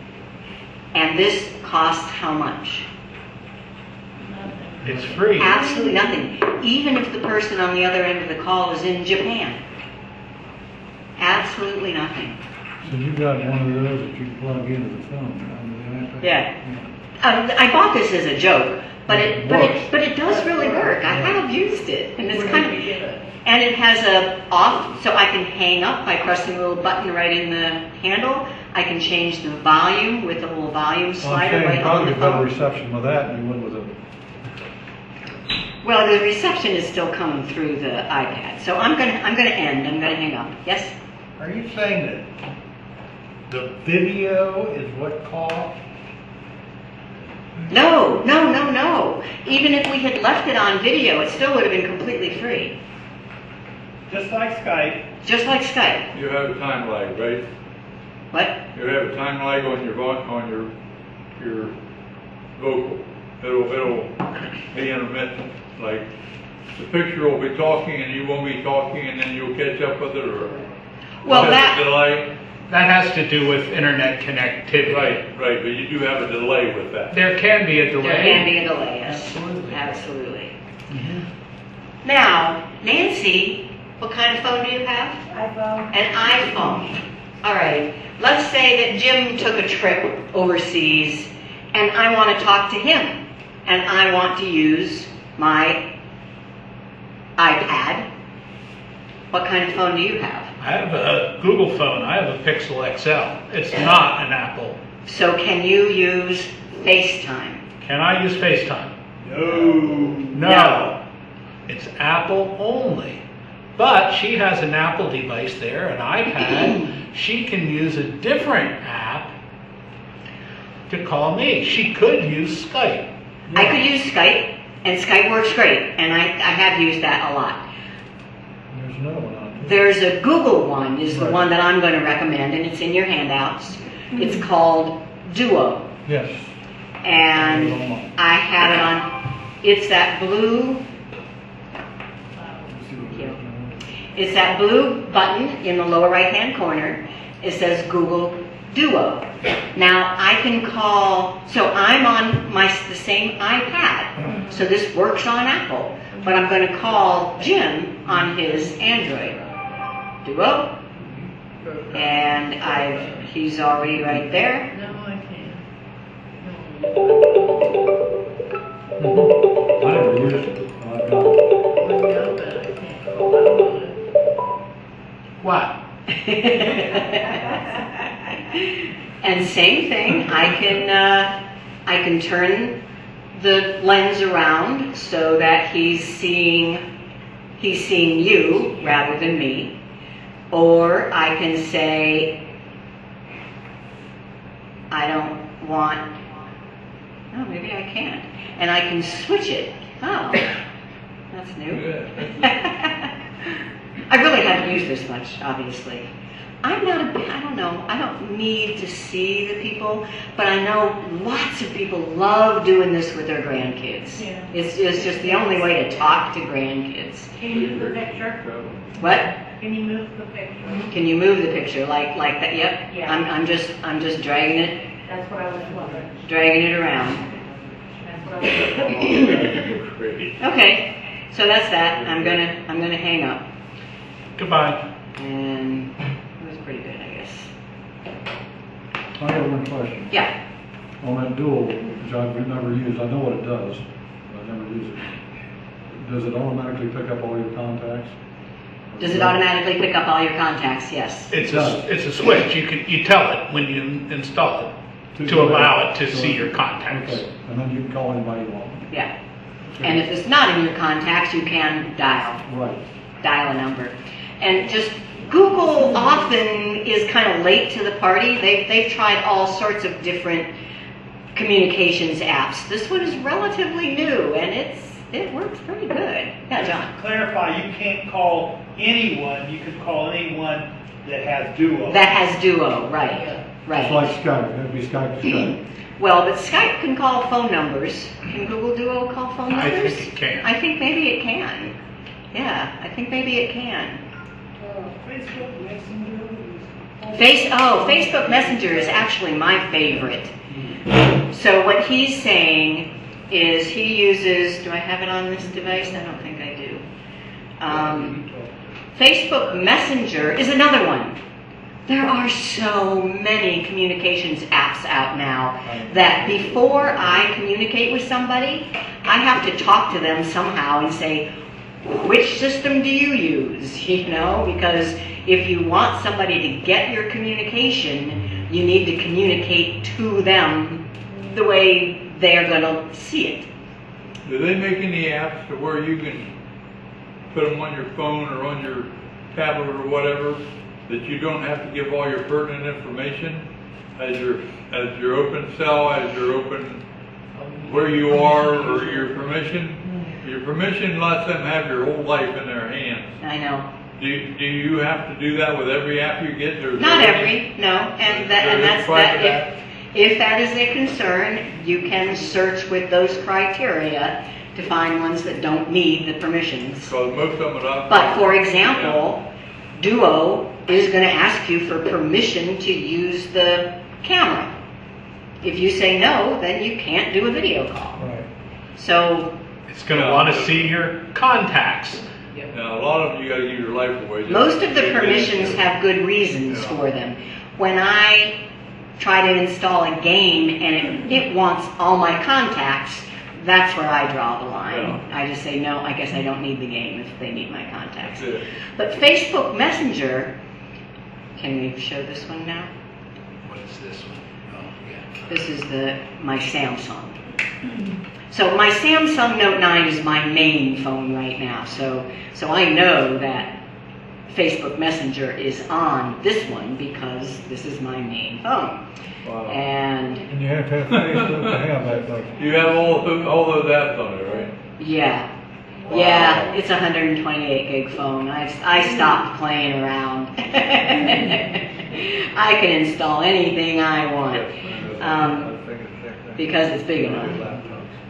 And this costs how much? It's free. Absolutely nothing. Even if the person on the other end of the call is in Japan. Absolutely nothing. So you got one of those that you plug into the phone? Yeah. I bought this as a joke, but it does really work. I have used it, and it's kind of, and it has a off, so I can hang up by pressing a little button right in the handle. I can change the volume with a little volume slider right on the Probably better phone. reception with that than you would with a. Well, the reception is still coming through the iPad, so I'm gonna end. I'm gonna hang up. Yes. Are you saying that the video is what costs? No. Even if we had left it on video, it still would have been completely free. Just like Skype. Just like Skype. You have a time lag, right? What? You have a time lag on your vocal. It'll be intermittent. Like the picture will be talking and you won't be talking, and then you'll catch up with it, or Well, has that a delay. That has to do with internet connectivity. Right, but you do have a delay with that. There can be a delay. there can be a delay. Yes. Absolutely. Absolutely. Now, Nancy, what kind of phone do you have? iPhone. An iPhone. All right. Let's say that Jim took a trip overseas, and I want to talk to him, and I want to use my iPad. What kind of phone do you have? I have a Google phone. I have a Pixel XL. It's not an Apple. So can you use FaceTime? Can I use FaceTime? No. No. It's Apple only. But she has an Apple device there, an iPad. She can use a different app to call me. She could use Skype. I could use Skype, and Skype works great, and I have used that a lot. There's another one on there. There's a Google one, is the Right. one that I'm going to recommend, and it's in your handouts. It's called Duo, Yes. and I have it on, it's that blue, it's that blue button in the lower right-hand corner. It says Google Duo. Now, I can call, so I'm on the same iPad, so this works on Apple, but I'm going to call Jim on his Android. Duo. And he's already right there. No, I can't. I never used it. I've got it. Window, but I can't call out on it. What? And same thing, I can turn the lens around so that he's seeing you rather than me. Or I can say, I don't want, oh, maybe I can't. And I can switch it. Oh, that's new. I really haven't used this much, obviously. I don't know, I don't need to see the people, but I know lots of people love doing this with their grandkids. Yeah. It's just the only way to talk to grandkids. Can you move the picture? What? Can you move the picture? Can you move the picture like that? Yep. Yeah. I'm just dragging it That's what I was wondering. around. That's what I was wondering. Okay, so that's that. I'm gonna hang up, Goodbye. and it was pretty good, I guess. I have one question. Yeah. On that Duo, which I've never used, I know what it does, but I never use it. Does it automatically pick up all your contacts? Does it automatically pick up all your contacts? Yes. It's a switch. You tell it when you install it to allow it to see your contacts. Okay, and then you can call anybody you want. Yeah. And if it's not in your contacts, you can dial Right. a number. And just Google often is kind of late to the party. They've tried all sorts of different communications apps. This one is relatively new, and it works pretty good. Yeah, John. Clarify, you can't call anyone, you can call anyone that has Duo. That has Duo, right? It's Right. like Skype, that'd be Skype to Skype. Well, but Skype can call phone numbers. Can Google Duo call phone I numbers? think it can. I think maybe it can. Yeah, I think maybe it can. Facebook Messenger is. Facebook Messenger is actually my favorite. So what he's saying is he uses, do I have it on this device? I don't think I do. Facebook Messenger is another one. There are so many communications apps out now that before I communicate with somebody, I have to talk to them somehow and say, which system do you use? You know, because if you want somebody to get your communication, you need to communicate to them the way they're going to see it. Do they make any apps to where you can put them on your phone or on your tablet or whatever, that you don't have to give all your pertinent information as your open cell, as your open where you are, or your permission? Your permission lets them have your whole life in their hands. I know. Do you have to do that with every app you get? Not every, no. And that's that. If that is a concern, you can search with those criteria to find ones that don't need the permissions. Because most of them would have. But for example, Duo is going to ask you for permission to use the camera. If you say no, then you can't do a video call. Right. So It's going to want to see your contacts. Now, a lot of them you got to give your life away. most of the permissions have good reasons for them. When I try to install a game and it wants all my contacts, that's where I draw the line. Yeah. I just say, no, I guess I don't need the game if they need my contacts. That's it. But Facebook Messenger, can we show this one now? What is this one? Oh, yeah. This is my Samsung. So my Samsung Note 9 is my main phone right now. So I know that Facebook Messenger is on this one because this is my main phone. Wow. And And you have to have Facebook to have that, though. You have all those apps on it, right? yeah, Wow. yeah, it's a 128 gig phone. I stopped playing around. I can install anything I want because it's big enough.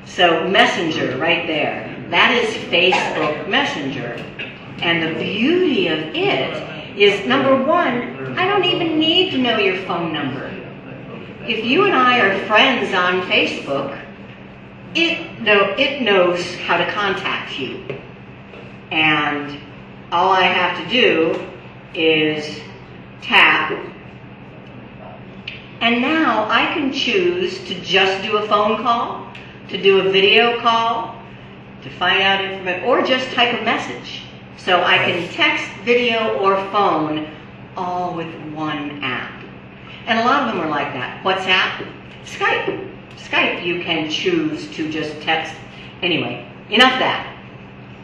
So Messenger right there, that is Facebook Messenger. And the beauty of it is, number one, I don't even need to know your phone number. If you and I are friends on Facebook, it knows how to contact you. And all I have to do is tap. And now I can choose to just do a phone call, to do a video call, to find out information, or just type a message. So I can text, video, or phone all with one app. And a lot of them are like that. WhatsApp, Skype. Skype, you can choose to just text. Anyway, enough of that.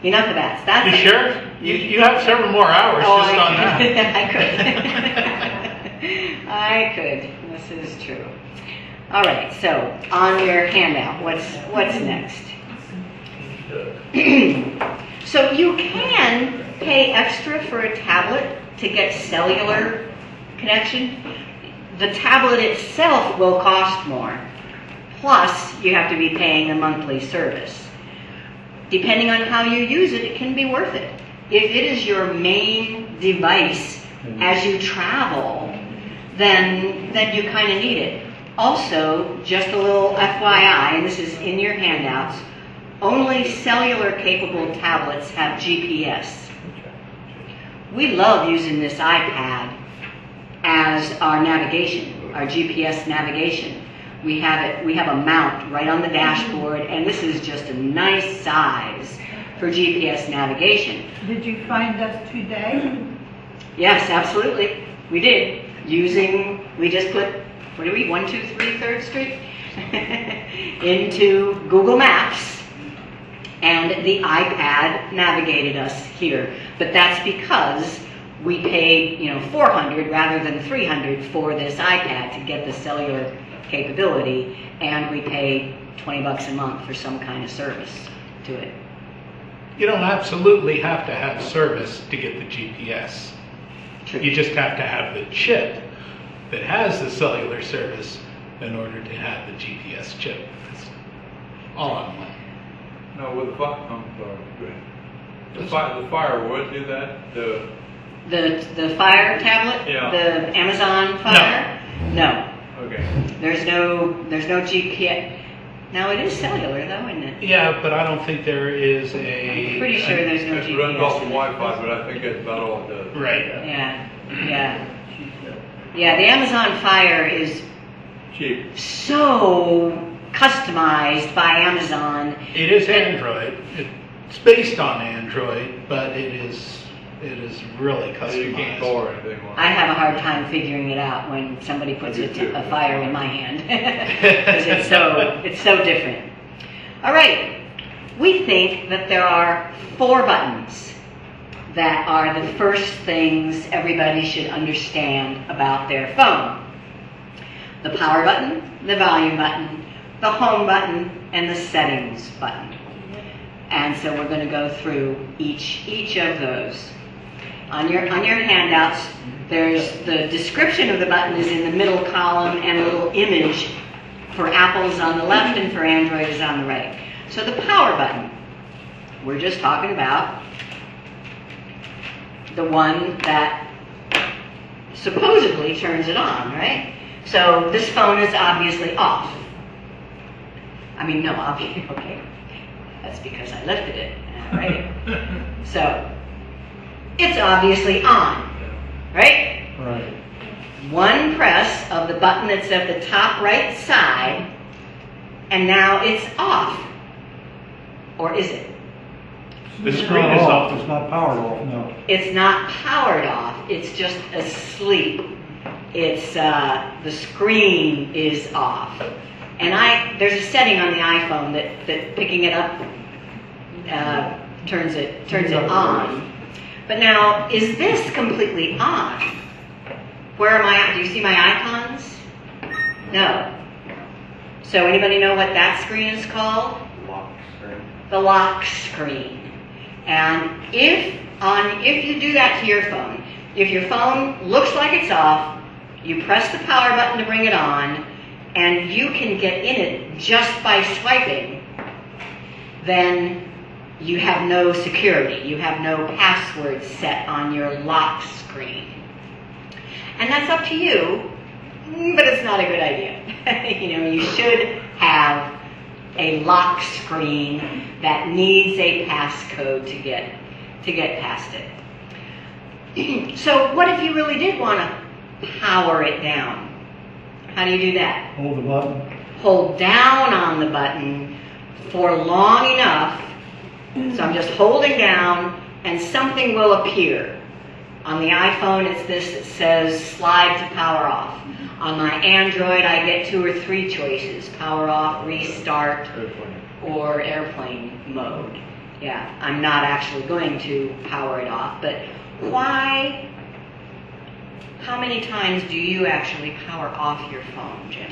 Enough of that. That's You sure? You have several more hours just on that. I could. This is true. All right, so on your handout, what's next? So you can pay extra for a tablet to get cellular connection. The tablet itself will cost more. Plus, you have to be paying a monthly service. Depending on how you use it, it can be worth it. If it is your main device as you travel, then you kind of need it. Also, just a little FYI, and this is in your handouts, only cellular capable tablets have GPS. We love using this iPad as our navigation, our GPS navigation. We have a mount right on the dashboard, and this is just a nice size for GPS navigation. Did you find us today? Yes, absolutely. We did. We just put, 123 3rd Street? into Google Maps, and the iPad navigated us here. But that's because we paid, $400 rather than $300 for this iPad to get the cellular capability, and we paid $20 a month for some kind of service to it. You don't absolutely have to have service to get the GPS. True. You just have to have the chip that has the cellular service in order to have the GPS chip. It's all on one. No, with the Fire, will it do that? The Fire tablet? Yeah. The Amazon Fire? No. Okay. There's no GPS. Now it is cellular though, isn't it? Yeah, but I don't think there is I'm pretty sure there's no It runs off the GPS. Wi-Fi, but I think that's about all it does. Right. Yeah. Yeah, the Amazon Fire is Cheap. so customized by Amazon. It is Android. It's based on Android, but it is really You can't customized. call or anything. I have a hard time figuring it out when somebody puts a fire in my hand because it's so different. All right, we think that there are 4 buttons that are the first things everybody should understand about their phone: the power button, the volume button, the home button, and the settings button. And so we're going to go through each of those. On your handouts, there's the description of the button is in the middle column, and a little image for Apple is on the left and for Android is on the right. So the power button, we're just talking about the one that supposedly turns it on, right? So this phone is obviously off. I mean, no, obviously, okay. That's because I lifted it, right? So it's obviously on, right? Right. One press of the button that's at the top right side, and now it's off. Or is it? The It's screen not is off. off. It's not powered off, no. It's not powered off, it's just asleep. It's, the screen is off. And there's a setting on the iPhone that picking it up turns it on. But now, is this completely on? Where am I at? Do you see my icons? No. So anybody know what that screen is called? Lock screen. The lock screen. And if you do that to your phone, if your phone looks like it's off, you press the power button to bring it on, and you can get in it just by swiping, then you have no security. You have no password set on your lock screen. And that's up to you, but it's not a good idea. You should have a lock screen that needs a passcode to get past it. So what if you really did want to power it down? How do you do that? Hold the button. Hold down on the button for long enough So I'm just holding down and something will appear. On the iPhone, it's this that says slide to power off. On my Android, I get 2 or 3 choices: power off, restart, or airplane mode. Yeah, I'm not actually going to power it off, but why? How many times do you actually power off your phone, Jim?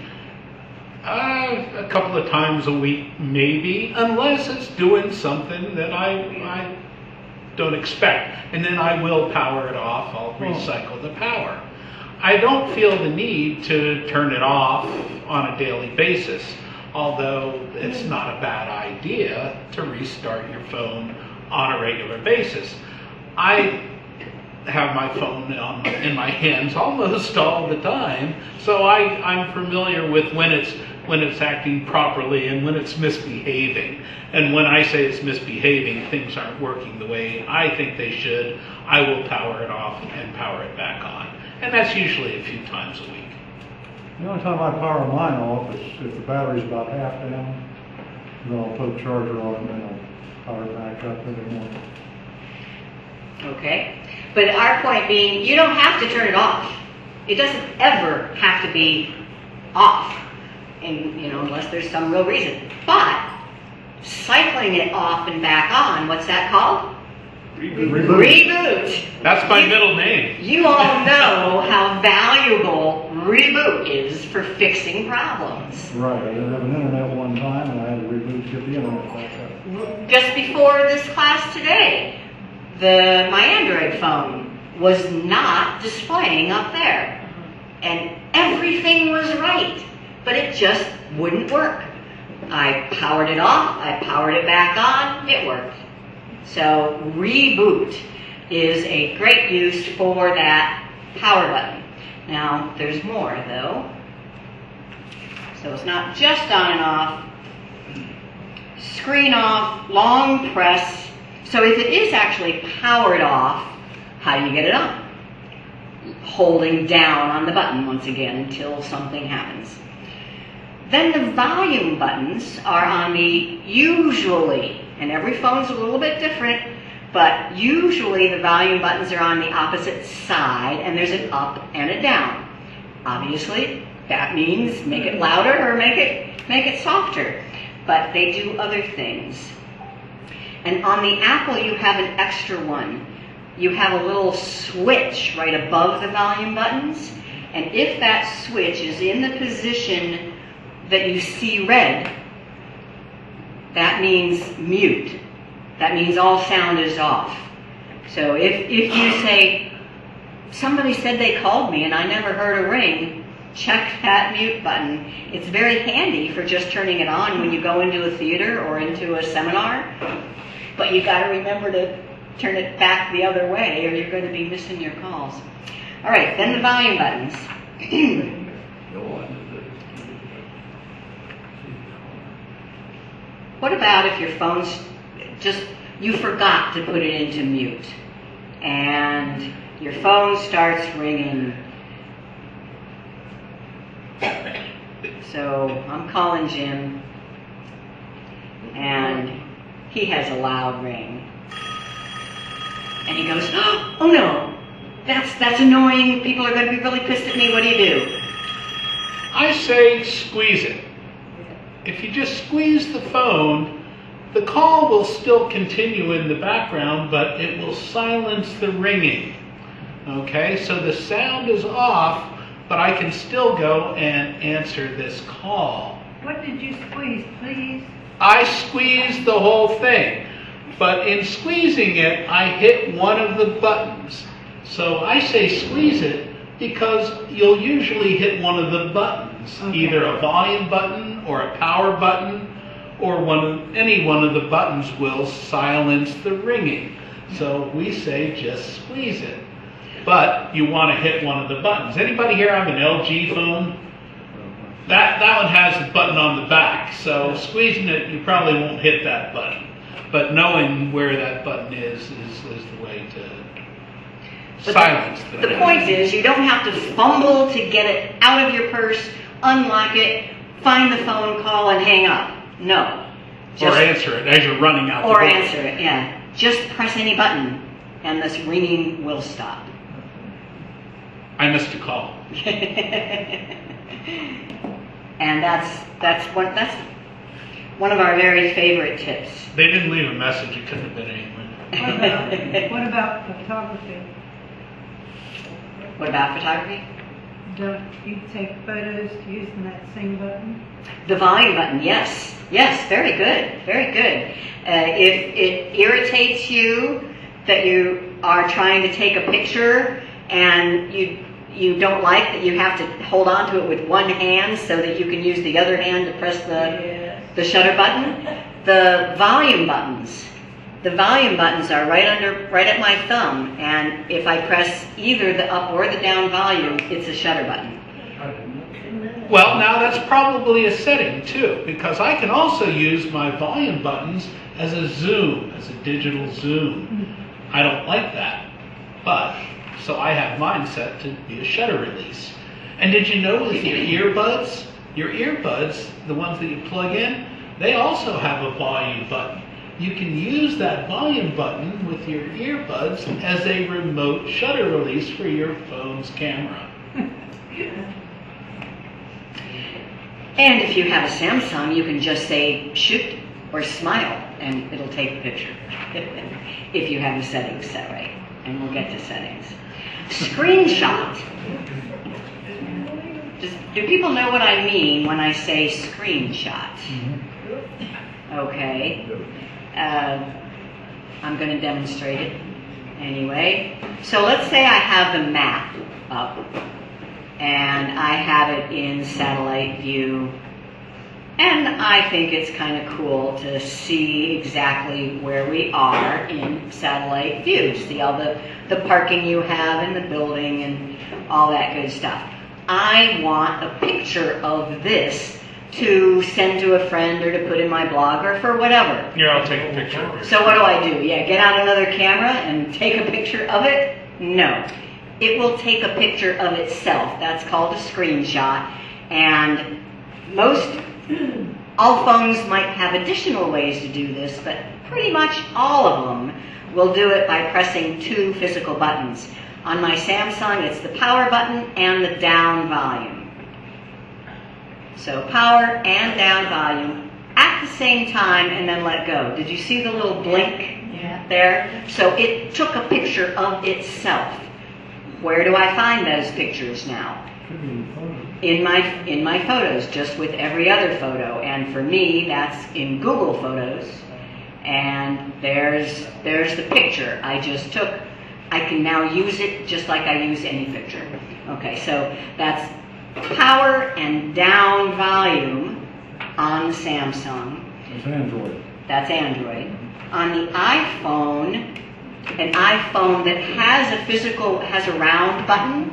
A couple of times a week, maybe, unless it's doing something that I don't expect. And then I will power it off. I'll recycle the power. I don't feel the need to turn it off on a daily basis, although it's not a bad idea to restart your phone on a regular basis. I have my phone in my hands almost all the time, so I'm familiar with when it's acting properly and when it's misbehaving. And when I say it's misbehaving, things aren't working the way I think they should, I will power it off and power it back on. And that's usually a few times a week. The only time I power mine off is if the battery's about half down, then I'll put a charger on it and then I'll power it back up every morning. Okay. But our point being, you don't have to turn it off. It doesn't ever have to be off, unless there's some real reason. But cycling it off and back on, what's that called? Reboot. That's my middle name. You all know how valuable reboot is for fixing problems. Right, I didn't have an internet one time and I had to reboot to get the internet back up. Just before this class today, my Android phone was not displaying up there. And everything was right, but it just wouldn't work. I powered it off, I powered it back on, it worked. So reboot is a great use for that power button. Now, there's more though. So it's not just on and off. Screen off, long press. So if it is actually powered off, how do you get it on? Holding down on the button once again until something happens. Then the volume buttons are on the usually, and every phone's a little bit different, but usually the volume buttons are on the opposite side and there's an up and a down. Obviously, that means make it louder or make it softer, but they do other things. And on the Apple, you have an extra one. You have a little switch right above the volume buttons, and if that switch is in the position that you see red, that means mute. That means all sound is off. So if you say, somebody said they called me and I never heard a ring, check that mute button. It's very handy for just turning it on when you go into a theater or into a seminar, but you got to remember to turn it back the other way or you're going to be missing your calls. All right, then the volume buttons. What about if your phone's you forgot to put it into mute and your phone starts ringing? So I'm calling Jim and he has a loud ring. And he goes, oh no, that's annoying. People are going to be really pissed at me. What do you do? I say squeeze it. If you just squeeze the phone, the call will still continue in the background, but it will silence the ringing. Okay, so the sound is off, but I can still go and answer this call. What did you squeeze, please? I squeezed the whole thing, but in squeezing it, I hit one of the buttons. So I say squeeze it because you'll usually hit one of the buttons, either a volume button or a power button, or any one of the buttons will silence the ringing. So we say just squeeze it. But you want to hit one of the buttons. Anybody here have an LG phone? That one has a button on the back, so squeezing it, you probably won't hit that button. But knowing where that button is the way to silence the ringing. The point is, you don't have to fumble to get it out of your purse, unlock it, find the phone, call, and hang up. No. Or answer it as you're running out the Or door. answer it, yeah. Just press any button and this ringing will stop. I missed a call. And that's one of our very favorite tips. They didn't leave a message. It couldn't have been anyone. What about photography? What about photography? Don't you take photos using that same button? The volume button, yes. Yes, very good, very good. If it irritates you that you are trying to take a picture and you don't like that you have to hold on to it with one hand so that you can use the other hand to press the shutter button, the volume buttons are right at my thumb, and if I press either the up or the down volume, it's a shutter button. Well, now that's probably a setting too, because I can also use my volume buttons as a zoom, as a digital zoom. I don't like that, but so I have mine set to be a shutter release. And did you know with your earbuds, the ones that you plug in, they also have a volume button. You can use that volume button with your earbuds as a remote shutter release for your phone's camera. And if you have a Samsung, you can just say shoot or smile and it'll take the picture. If you have the settings set right. And we'll get to settings. Screenshot. Do people know what I mean when I say screenshot? Okay. I'm going to demonstrate it anyway. So let's say I have the map up and I have it in satellite view, and I think it's kind of cool to see exactly where we are in satellite view. See all the parking you have in the building and all that good stuff. I want a picture of this to send to a friend or to put in my blog or for whatever. Here, I'll take a picture of it. So what do? Yeah, get out another camera and take a picture of it? No. It will take a picture of itself. That's called a screenshot. And all phones might have additional ways to do this, but pretty much all of them will do it by pressing two physical buttons. On my Samsung, it's the power button and the down volume. So power and down volume at the same time and then let go. Did you see the little blink there? So it took a picture of itself. Where do I find those pictures now? In my photos, just with every other photo. And for me, that's in Google Photos. And there's the picture I just took. I can now use it just like I use any picture. Okay, so that's power and down volume on the Samsung. It's Android. That's Android. On the iPhone, an iPhone that has a round button.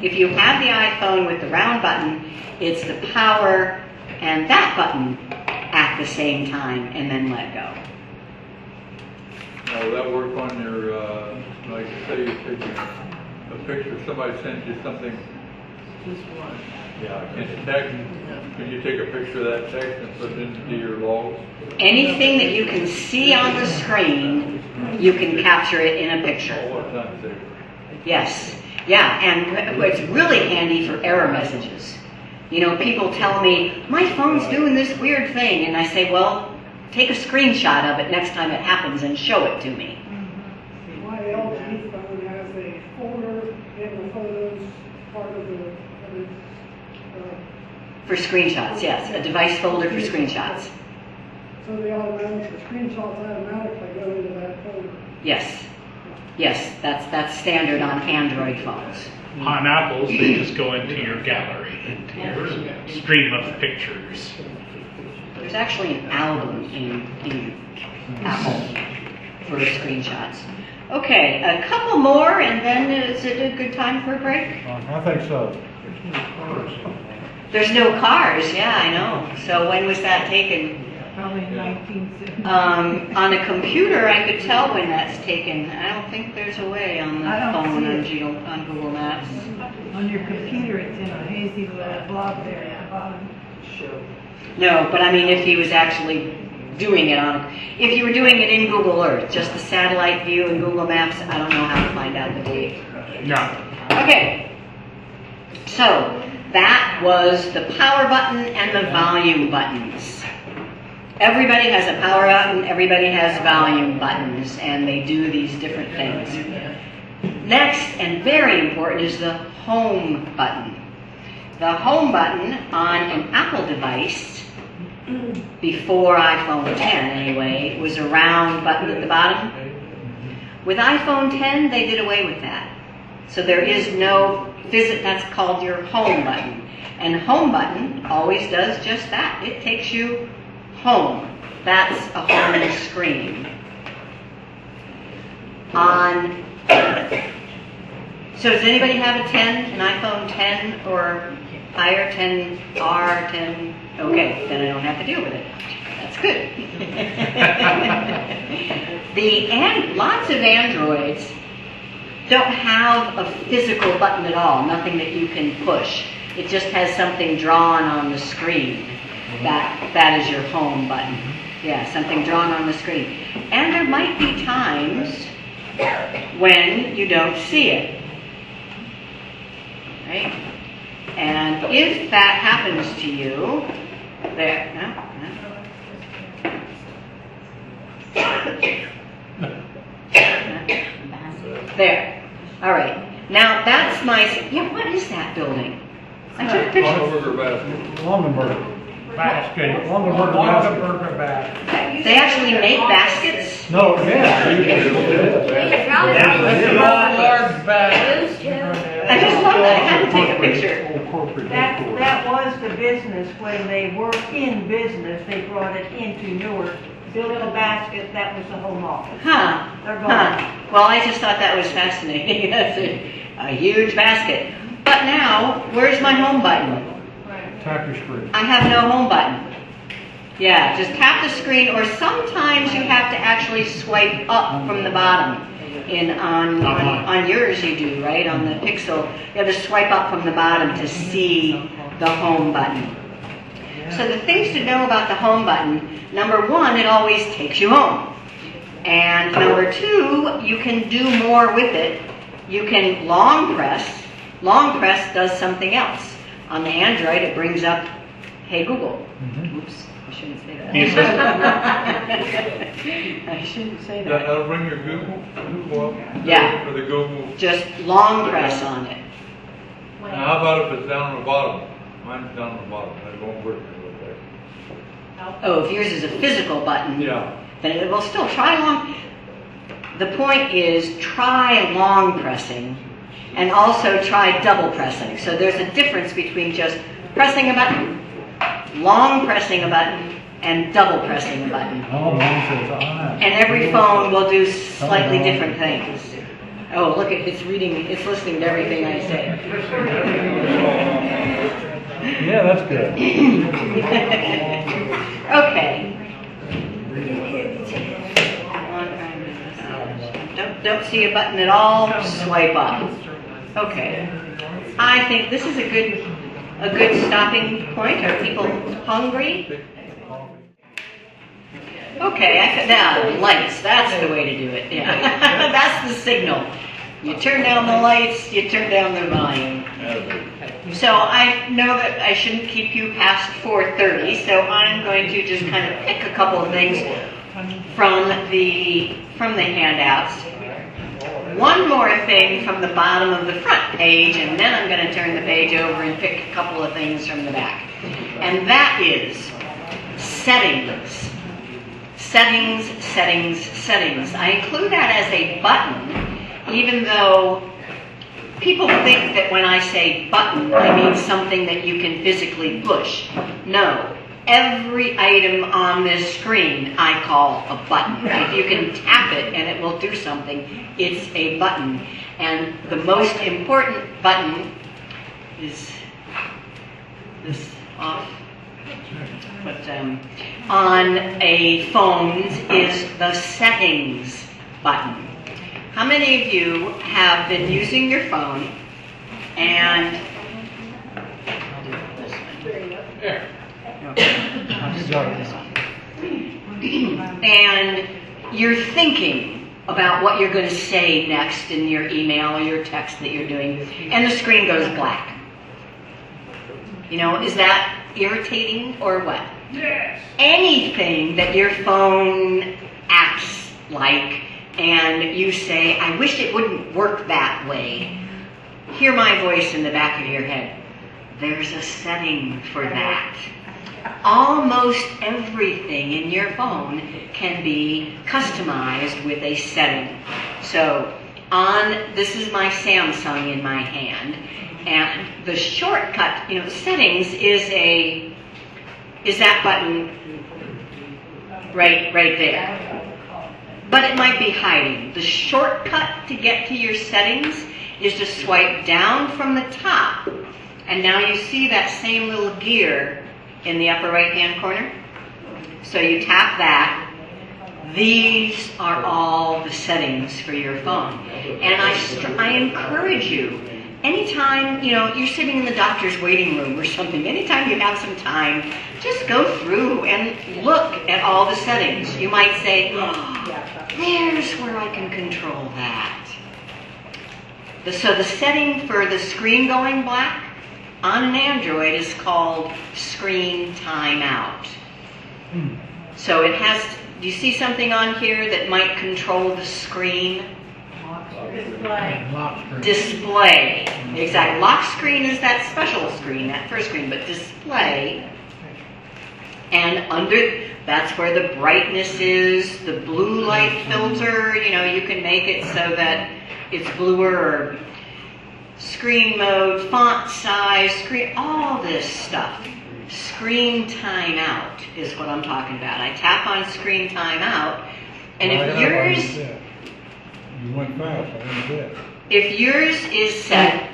If you have the iPhone with the round button, it's the power and that button at the same time and then let go. Now, will that work on your, like say you're taking a picture, somebody sends you something? Yeah, can you take a picture of that text and put it into your logs? Anything that you can see on the screen, you can capture it in a picture. Oh, what time saver. Yes. Yeah, and it's really handy for error messages. You know, people tell me, my phone's doing this weird thing, and I say, well, take a screenshot of it next time it happens and show it to me. My LG phone has a folder in the photos part of the For screenshots, yes, a device folder for screenshots. so the screenshots automatically go into that folder. Yes. Yes, that's standard on Android phones. On Apple's, they just go into your gallery, into your stream of pictures. There's actually an album in Apple for screenshots. Okay, a couple more, and then is it a good time for a break? I think so. There's no cars, yeah, I know. So when was that taken? Probably 1970. On a computer, I could tell when that's taken. I don't think there's a way on the I don't phone see on Google Maps. On your computer, it's in a hazy little blob there at the bottom. No, but I mean, if he was actually doing it on, if you were doing it in Google Earth, just the satellite view in Google Maps, I don't know how to find out the date. No. Okay, so that was the power button and the volume buttons. Everybody has a power button, everybody has volume buttons, and they do these different things. Next, and very important, is the home button. The home button on an Apple device, before iPhone 10 anyway, was a round button at the bottom. With iPhone 10, they did away with that. So there is no that's called your home button. And home button always does just that. It takes you home. That's a home screen. So does anybody have a 10, an iPhone 10 or higher, 10R, 10? Okay, then I don't have to deal with it. That's good. Lots of Androids don't have a physical button at all, nothing that you can push. It just has something drawn on the screen. That is your home button. Yeah, something drawn on the screen. And there might be times when you don't see it. Right? And if that happens to you, there. All right. Now that's what is that building? I took a picture. Longaberger basket. Longaberger. Basket. Longaberger basket. They actually make baskets? No, yeah. Large basket. I just love that. I had to take a picture. That was the business. When they were in business, they brought it into Newark, built a basket, that was the home office. Huh. They're gone. Well, I just thought that was fascinating. That's a huge basket. But now, where's my home button? Tap your screen. I have no home button. Yeah, just tap the screen, or sometimes you have to actually swipe up from the bottom. On yours you do, right? On the Pixel, you have to swipe up from the bottom to see the home button. So the things to know about the home button, number one, it always takes you home. And number two, you can do more with it. You can long press. Long press does something else. On the Android, it brings up, hey Google. Oops, I shouldn't say that. I shouldn't say that. That'll bring your Google up? Yeah. For the Google. Just long press on it. Now, how about if it's down on the bottom? Mine's down on the bottom. It won't work right there. Oh, if yours is a physical button, Yeah. then it will still try long. The point is, try long pressing and also try double pressing. So there's a difference between just pressing a button, long pressing a button, and double pressing a button. Oh, mine says on. And every phone will do slightly different things. Oh, look, it's listening to everything I say. Yeah, that's good. Okay. Don't see a button at all, swipe up. Okay. I think this is a good stopping point. Are people hungry? Okay, now lights, that's the way to do it. Yeah. That's the signal. You turn down the lights, you turn down the volume. So I know that I shouldn't keep you past 4:30, so I'm going to just kind of pick a couple of things from the handouts. One more thing from the bottom of the front page, and then I'm going to turn the page over and pick a couple of things from the back. And that is settings. Settings, settings, settings. I include that as a button, even though people think that when I say button, I mean something that you can physically push. No. Every item on this screen I call a button. If you can tap it and it will do something, it's a button. And the most important button is this off. But on a phone's is the settings button. How many of you have been using your phone and and you're thinking about what you're going to say next in your email or your text that you're doing, and the screen goes black. You know, is that irritating or what? Yes. Anything that your phone acts like, and you say, I wish it wouldn't work that way, hear my voice in the back of your head. There's a setting for that. Almost everything in your phone can be customized with a setting. So this is my Samsung in my hand, and the shortcut, you know, settings is that button right there. But it might be hiding. The shortcut to get to your settings is to swipe down from the top, and now you see that same little gear in the upper right hand corner. So you tap that. These are all the settings for your phone. And I encourage you, anytime, you know, you're sitting in the doctor's waiting room or something, anytime you have some time, just go through and look at all the settings. You might say, oh, there's where I can control that. So the setting for the screen going black on an Android is called screen timeout. So it has, do you see something on here that might control the screen? Display. Exactly. Lock screen is that special screen, that first screen, but display. And under, that's where the brightness is, the blue light filter, you know, you can make it so that it's bluer, or screen mode, font size, screen, all this stuff. Screen timeout is what I'm talking about. I tap on screen timeout, and if yours, You went fast, I didn't see it. if yours is set,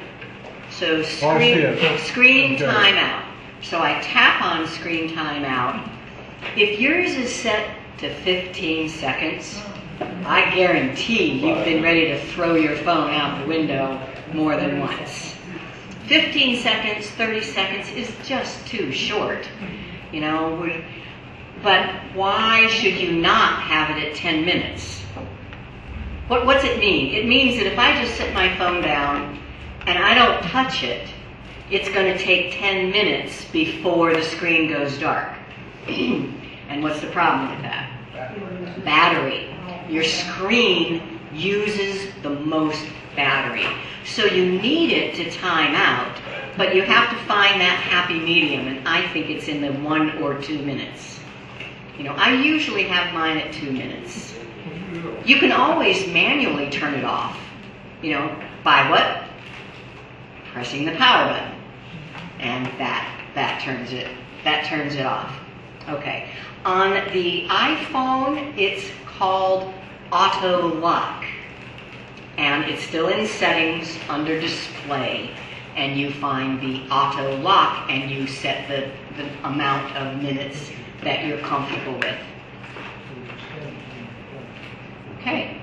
so screen Okay. timeout. So I tap on screen timeout. If yours is set to 15 seconds, I guarantee you've been ready to throw your phone out the window more than once. 15 seconds, 30 seconds is just too short, you know. But why should you not have it at 10 minutes? What's it mean? It means that if I just set my phone down and I don't touch it, it's going to take 10 minutes before the screen goes dark. And what's the problem with that? Battery. Your screen uses the most battery. So you need it to time out, but you have to find that happy medium, and I think it's in the 1 or 2 minutes. You know, I usually have mine at 2 minutes. You can always manually turn it off, you know, by what? Pressing the power button. And that turns it off. Okay. On the iPhone, it's called Auto Lock. And it's still in settings under display. And you find the auto lock and you set the amount of minutes that you're comfortable with. Okay.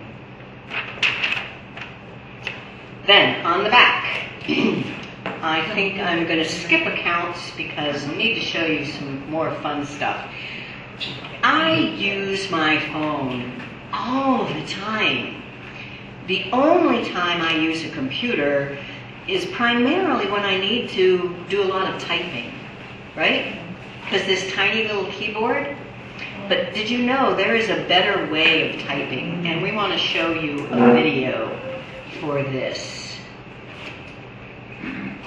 Then on the back, I think I'm going to skip accounts because I need to show you some more fun stuff. I use my phone all the time. The only time I use a computer is primarily when I need to do a lot of typing, right? Because this tiny little keyboard. But did you know there is a better way of typing? And we want to show you a video for this.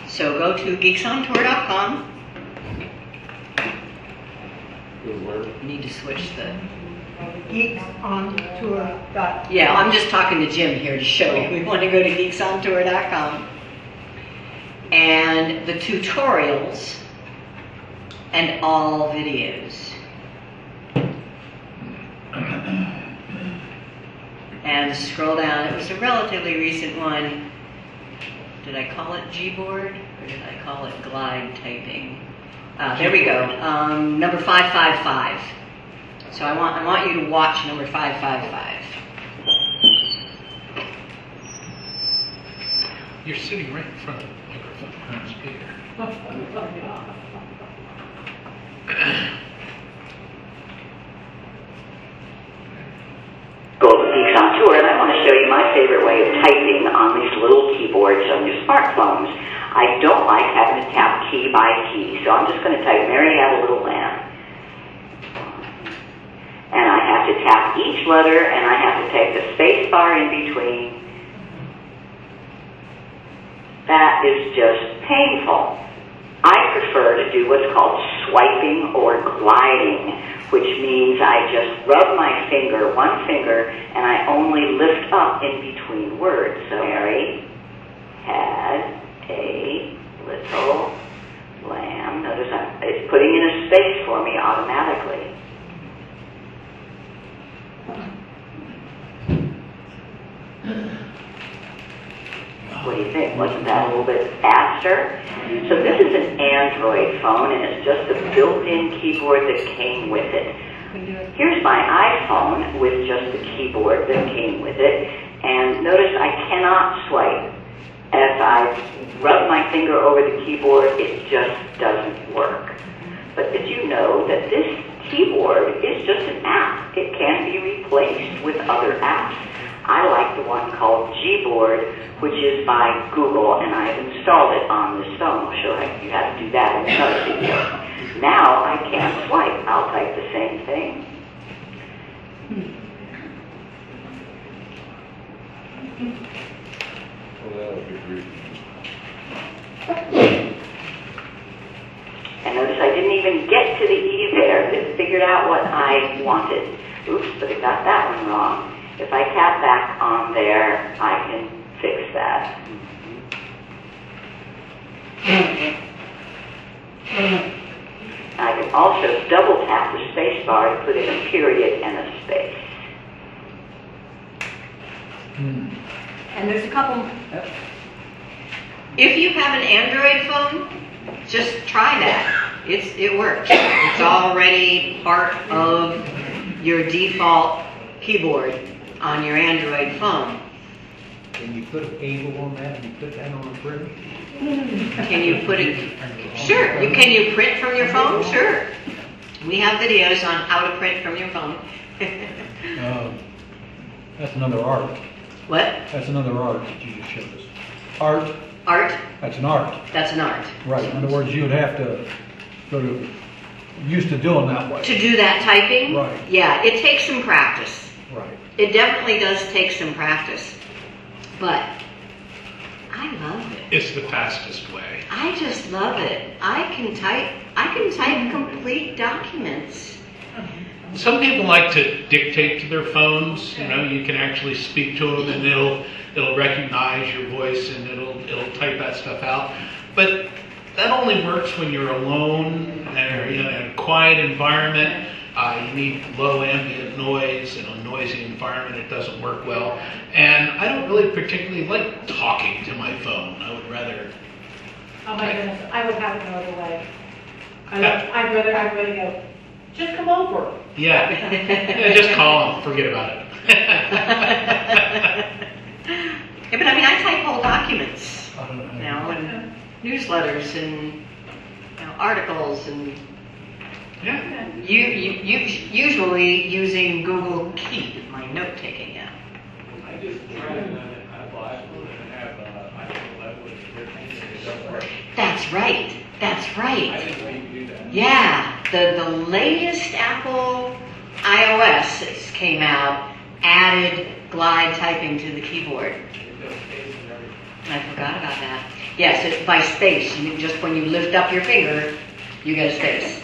So go to geeksontour.com. Need to switch the... geeksontour.com. Yeah, I'm just talking to Jim here to show you. We want to go to geeksontour.com. And the tutorials and all videos. And scroll down. It was a relatively recent one. Did I call it Gboard or did I call it glide typing? There we go. Number 555. So I want you to watch number 555. You're sitting right in front of the microphone and the speaker. So I'm just going to type Mary Had a Little Lamb. And I have to tap each letter, and I have to take the space bar in between. That is just painful. I prefer to do what's called swiping or gliding, which means I just rub my finger, one finger, and I only lift up in between words. So Mary had a little lamb. Notice it's putting in a space for me automatically. What do you think? Wasn't that a little bit faster? So this is an Android phone, and it's just a built-in keyboard that came with it. Here's my iPhone with just the keyboard that came with it, and notice I cannot swipe. As I rub my finger over the keyboard, it just doesn't work. But did you know that this keyboard is just an app? It can be replaced with other apps. I like the one called Gboard, which is by Google, and I've installed it on this phone. I'll show you how to do that in another video. Now I can't swipe. I'll type the same thing. And notice I didn't even get to the E there. It figured out what I wanted. Oops, but it got that one wrong. If I tap back on there, I can fix that. I can also double tap the space bar to put in a period and a space. And there's a couple. If you have an Android phone, just try that. It works. It's already part of your default keyboard on your Android phone. Can you put a cable on that and you put that on a printer? Can you put it? Sure. Can you print from your phone? Sure. We have videos on how to print from your phone. That's another art. What? That's another art that you just showed us. Art, Art? that's an art. That's an art. Right, in other words, you would have to go to, used to doing that way. To do that typing? Right. Yeah, it takes some practice. Right. It definitely does take some practice. But I love it. It's the fastest way. I just love it. I can type complete documents. Some people like to dictate to their phones. You know, you can actually speak to them, and it'll recognize your voice, and it'll type that stuff out. But that only works when you're alone or in a quiet environment. You need low ambient noise. In a noisy environment, it doesn't work well. And I don't really particularly like talking to my phone. I would rather. Oh my goodness, I would have it no other way. I'd rather go, just come over. Yeah, just call them. Forget about it. Yeah, but I mean, I type whole documents, you know, and newsletters and articles and usually using Google Keep, my note-taking app. I just tried it on an iPhone and have iPhone 11 with everything, and it doesn't work. That's right. That's right. I didn't know you could do that. Yeah, the latest Apple iOS that came out added glide typing to the keyboard. I forgot about that. Yes, it's by space. Just when you lift up your finger, you get a space.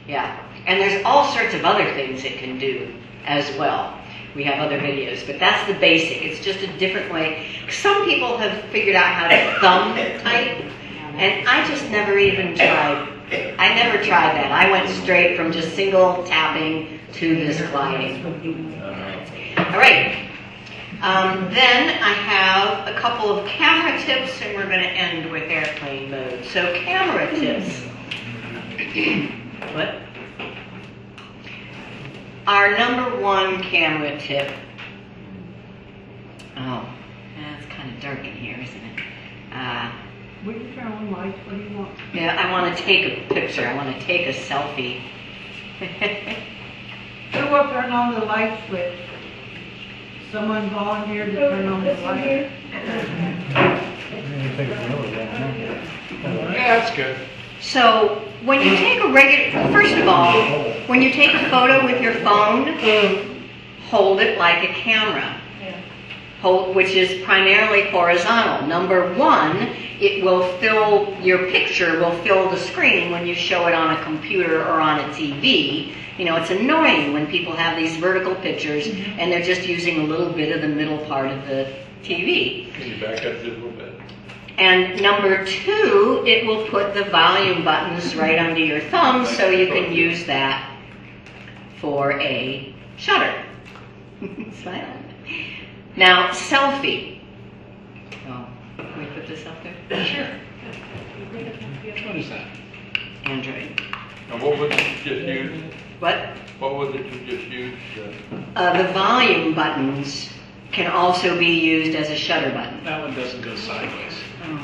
Yeah, and there's all sorts of other things it can do as well. We have other videos, but that's the basic. It's just a different way. Some people have figured out how to thumb type, and I just never even tried. I never tried that. I went straight from just single tapping to this gliding. All right. Then I have a couple of camera tips, and we're going to end with airplane mode. So camera tips. What? Our number one camera tip. Oh, it's kind of dark in here, isn't it? We can turn on lights, what do you want? Yeah, I want to take a picture. I want to take a selfie. Who will turn on the light switch? Someone volunteered to turn on the light? Yeah, that's good. So when you take a regular, first of all, when you take a photo with your phone, hold it like a camera. Which is primarily horizontal. Number one, your picture will fill the screen when you show it on a computer or on a TV. You know, it's annoying when people have these vertical pictures and they're just using a little bit of the middle part of the TV. Can you back up just a little bit? And number two, it will put the volume buttons right under your thumb so you can use that for a shutter. Smile. Now, selfie. Oh, can we put this up there? Sure. Which one is that? Android. And what was it you just used? What? What was it you just used? The volume buttons can also be used as a shutter button. That one doesn't go sideways. Oh.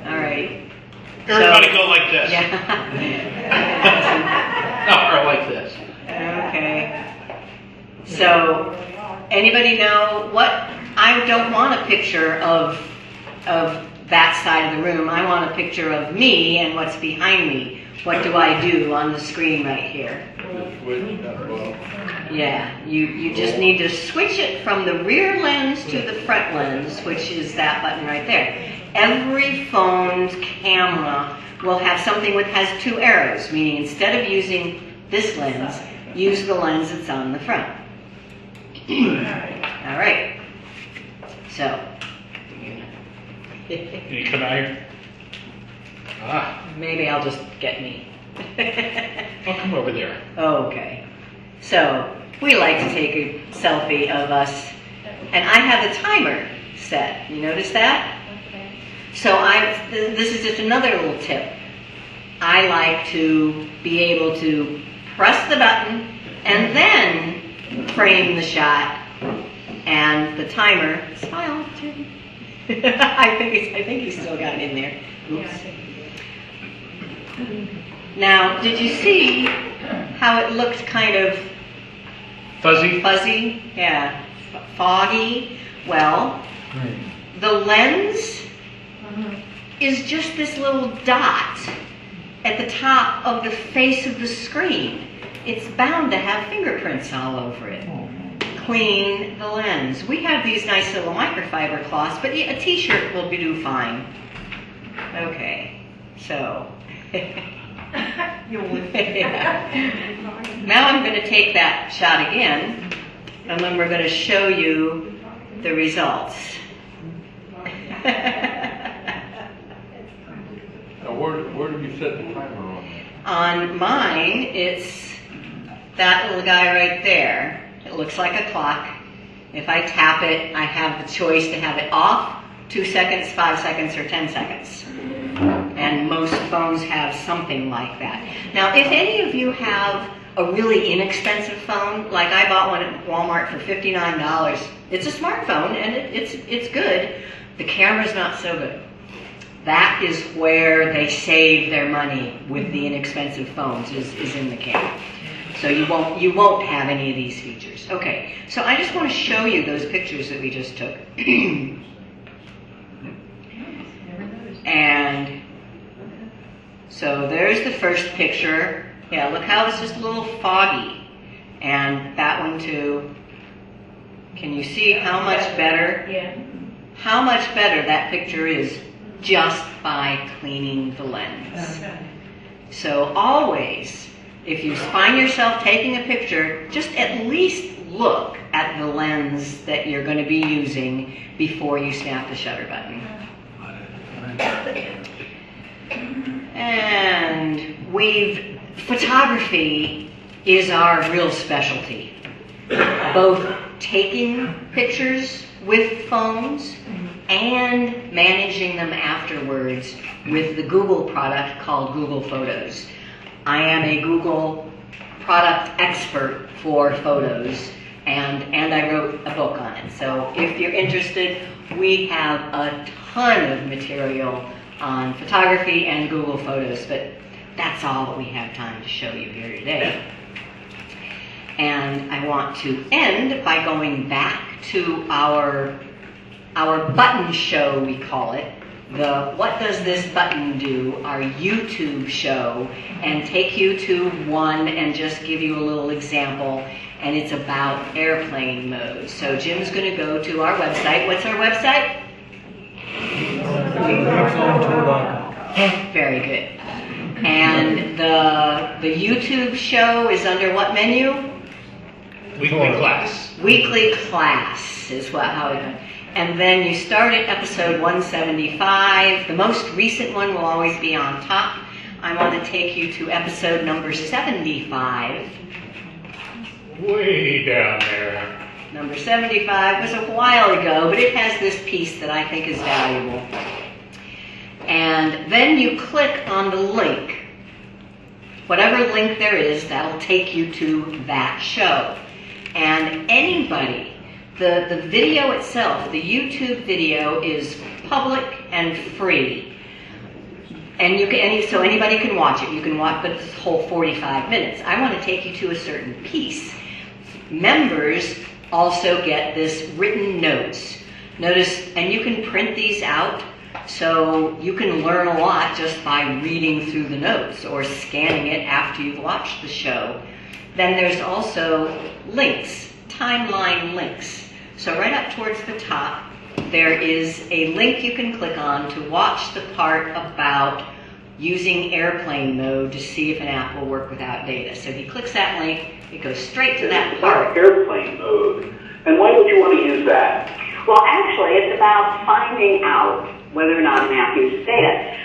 All right. Everybody go like this. Yeah. No, or like this. Okay. So, anybody know what? I don't want a picture of that side of the room. I want a picture of me and what's behind me. What do I do on the screen right here? Switch that above. Yeah, you just need to switch it from the rear lens to the front lens, which is that button right there. Every phone's camera will have something that has two arrows, meaning instead of using this lens, use the lens that's on the front. All right. So. Can you come out here? Ah, Maybe I'll just get me. I'll come over there. Okay. So, we like to take a selfie of us, and I have the timer set. You notice that? So this is just another little tip. I like to be able to press the button and then frame the shot, and the timer. Smile. I think he's still got it in there. Oops. Now, did you see how it looked kind of Fuzzy? fuzzy? Yeah, foggy. Well, the lens is just this little dot at the top of the face of the screen. It's bound to have fingerprints all over it. Clean the lens. We have these nice little microfiber cloths, but a t-shirt will do fine. Okay, so. Now I'm going to take that shot again, and then we're going to show you the results. Now, where do you set the timer on? On mine, it's that little guy right there. It looks like a clock. If I tap it, I have the choice to have it off, 2 seconds, 5 seconds, or 10 seconds. And most phones have something like that. Now, if any of you have a really inexpensive phone, like I bought one at Walmart for $59, it's a smartphone and it's good. The camera's not so good. That is where they save their money with the inexpensive phones, is in the camera. So you won't have any of these features. Okay, so I just want to show you those pictures that we just took. And so there's the first picture. Yeah, look how it's just a little foggy. And that one too. Can you see how much better? Yeah. How much better that picture is just by cleaning the lens. So always, if you find yourself taking a picture, just at least look at the lens that you're going to be using before you snap the shutter button. And photography is our real specialty. Both taking pictures with phones and managing them afterwards with the Google product called Google Photos. I am a Google product expert for photos, and I wrote a book on it. So if you're interested, we have a ton of material on photography and Google Photos, but that's all that we have time to show you here today. And I want to end by going back to our button show, we call it, the What Does This Button Do, our YouTube show, and take you to one and just give you a little example. And it's about airplane mode. So Jim's going to go to our website. What's our website? Very good. And the YouTube show is under what menu? Weekly class. Weekly class is how we go. And then you start at episode 175. The most recent one will always be on top. I want to take you to episode number 75. Way down there. Number 75 was a while ago, but it has this piece that I think is valuable. And then you click on the link. Whatever link there is, that'll take you to that show. And anybody, the video itself, the YouTube video is public and free. And so anybody can watch it. You can watch the whole 45 minutes. I want to take you to a certain piece. Members also get this written notes. Notice, and you can print these out, so you can learn a lot just by reading through the notes or scanning it after you've watched the show. Then there's also links, timeline links. So right up towards the top, there is a link you can click on to watch the part about using airplane mode to see if an app will work without data. So he clicks that link, it goes straight to that part. Airplane mode. And why would you want to use that? Well, actually, it's about finding out whether or not an app uses data.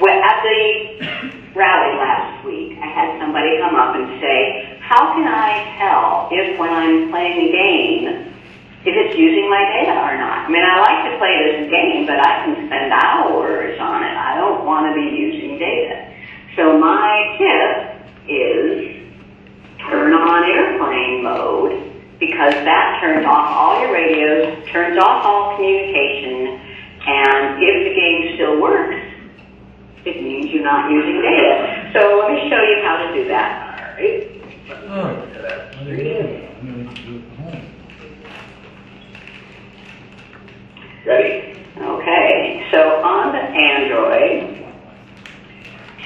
Well, at the rally last week, I had somebody come up and say, how can I tell if when I'm playing a game, if it's using my data or not? I mean, I like to play it as a game, but I can spend hours on it. I don't want to be using data. So my tip is turn on airplane mode, because that turns off all your radios, turns off all communication, and if the game still works, it means you're not using data. So let me show you how to do that. All right. Ready? Okay, so on the Android,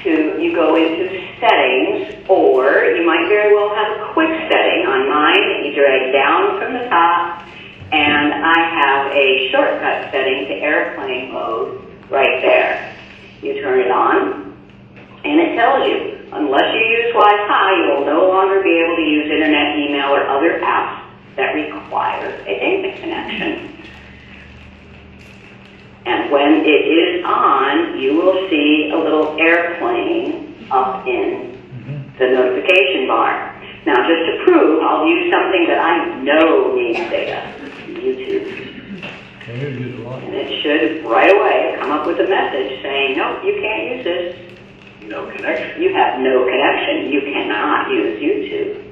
you go into settings, or you might very well have a quick setting. On mine, you drag down from the top, and I have a shortcut setting to airplane mode right there. You turn it on, and it tells you, unless you use Wi-Fi, you will no longer be able to use internet, email, or other apps that require a data connection. And when it is on, you will see a little airplane up in the notification bar. Now, just to prove, I'll use something that I know needs data, YouTube. And it should right away come up with a message saying, nope, you can't use this. No connection. You have no connection. You cannot use YouTube.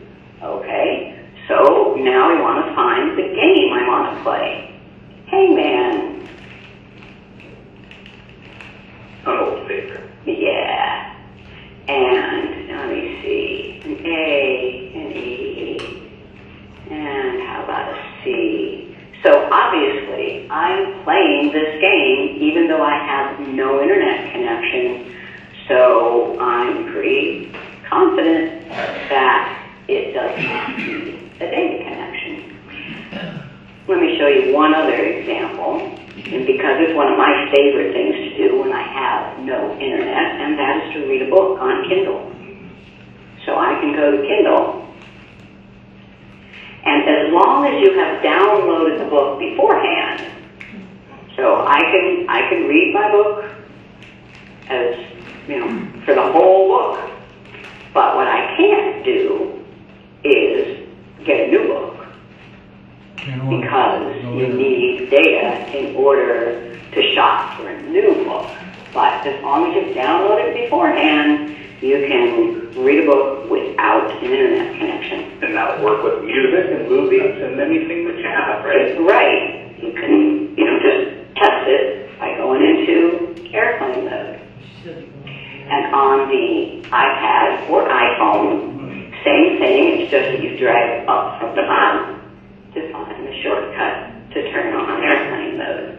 Okay? So now I want to find the game I want to play. Hangman. An old favorite. Yeah. And let me see. An A, an E, and how about a C? So obviously, I'm playing this game even though I have no internet connection. So I'm pretty confident that it does not need a data connection. Let me show you one other example, and because it's one of my favorite things to do when I have no internet, and that is to read a book on Kindle. So I can go to Kindle, and as long as you have downloaded the book beforehand, so I can read my book as, for the whole book. But what I can't do is get a new book, because you need data in order to shop for a new book. But as long as you've downloaded it beforehand, you can read a book without an internet connection. And that'll work with music and movies and anything that you have, right? Right. You can, just test it by going into airplane mode. And on the iPad or iPhone, same thing, it's just that you drag up from the bottom to find the shortcut to turn on airplane mode.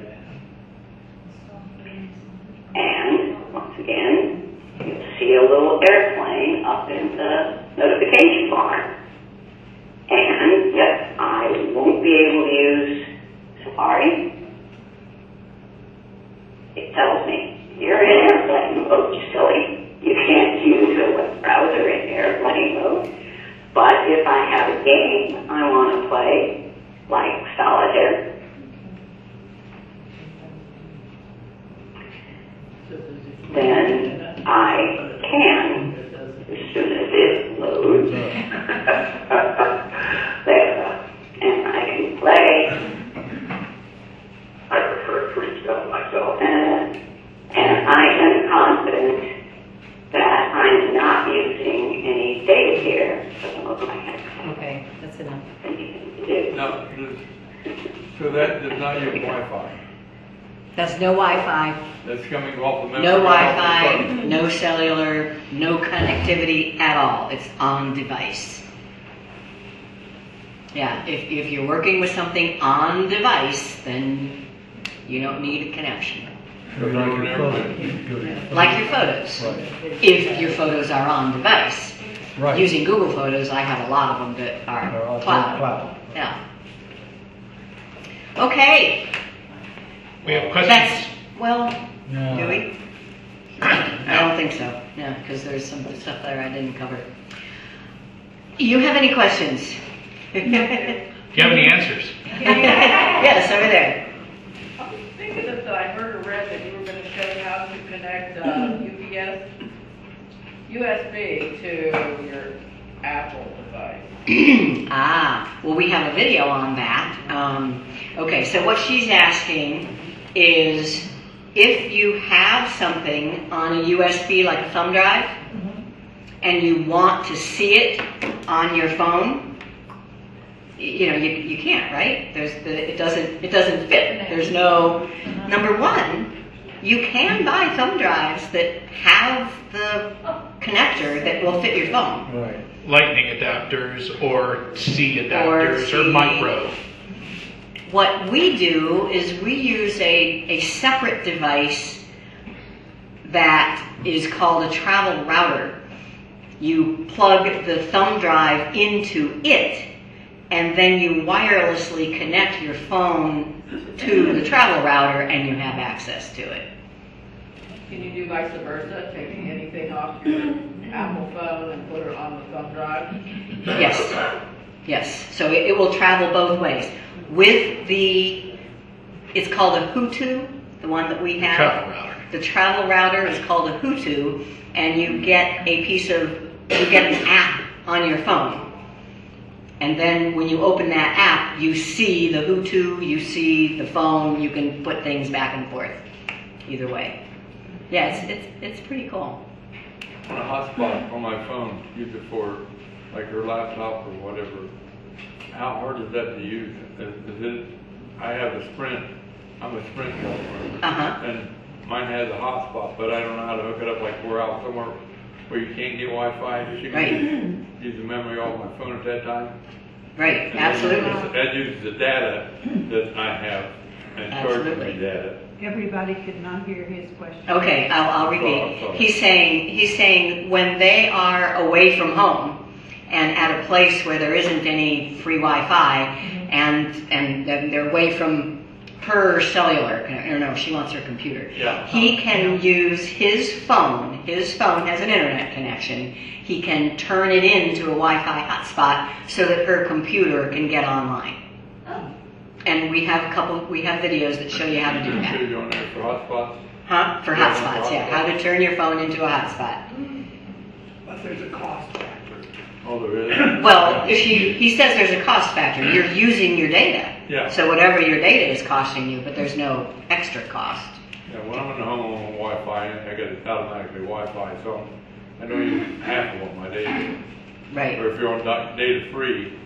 And once again, you'll see a little airplane up in the notification bar. And yes, I won't be able to use Safari. It tells me, you're in airplane mode, you silly. You can't use a web browser in airplane mode. But if I have a game I want to play, like Solitaire, then I can, as soon as it loads, there, and I can play. I prefer free stuff myself. And I am confident that I'm not using any data here, so some of my head. Okay, that's enough. Anything to do. No, so that does not use Wi-Fi. That's no Wi-Fi, That's coming off the memory. no off the Wi-Fi, phone. no cellular, no connectivity at all. It's on device. Yeah, if you're working with something on device, then you don't need a connection. So Like you're your an photos. airplane. Good. Like your photos. Right. If your photos are on device. Right. Using Google Photos, I have a lot of them that They're are all cloud. cloud. Yeah. Okay. We have That's, questions? well, No. do we? I don't think so. Yeah, because there's some stuff there I didn't cover. You have any questions? Do you have any answers? Yes, over there. I was thinking that I heard or read that you were going to show me how to connect UPS, USB to your Apple device. Well, we have a video on that. Okay, so what she's asking is if you have something on a USB like a thumb drive and you want to see it on your phone, you can't, right? It doesn't fit. There's no, number one, you can buy thumb drives that have the connector that will fit your phone. Right. Lightning adapters or C adapters or C. micro. What we do is we use a separate device that is called a travel router. You plug the thumb drive into it, and then you wirelessly connect your phone to the travel router, and you have access to it. Can you do vice versa, taking anything off your Apple phone and put it on the thumb drive? Yes. So it will travel both ways. With it's called a Hutu, the one that we have. Travel router. The travel router is called a Hutu, and you get an app on your phone. And then when you open that app, you see the Hutu, you see the phone, you can put things back and forth, either way. Yeah, it's pretty cool. On a hotspot on my phone, use it for like her laptop or whatever. How hard is that to use? I have a Sprint. I'm a Sprint customer. And mine has a hotspot, but I don't know how to hook it up. Like we're out somewhere where you can't get Wi-Fi. You can use the memory off my phone at that time. Right, absolutely. That uses the data that I have and charges me data. Everybody could not hear his question. Okay, I'll repeat. He's saying when they are away from home and at a place where there isn't any free Wi-Fi, and they're away from her cellular, or no, she wants her computer. Yeah. He can use his phone. His phone has an internet connection. He can turn it into a Wi-Fi hotspot so that her computer can get online. And we have videos that show you how to do that. Should you on there for hotspots? Huh? For hotspots, yeah. How to turn your phone into a hotspot. But there's a cost factor. Oh, there is? Well, he says there's a cost factor. You're using your data. Yeah. So whatever your data is costing you, but there's no extra cost. Yeah, when I'm in the home on Wi-Fi, I get it automatically Wi-Fi, so I don't use half of what my data. Right. Or if you're on data free,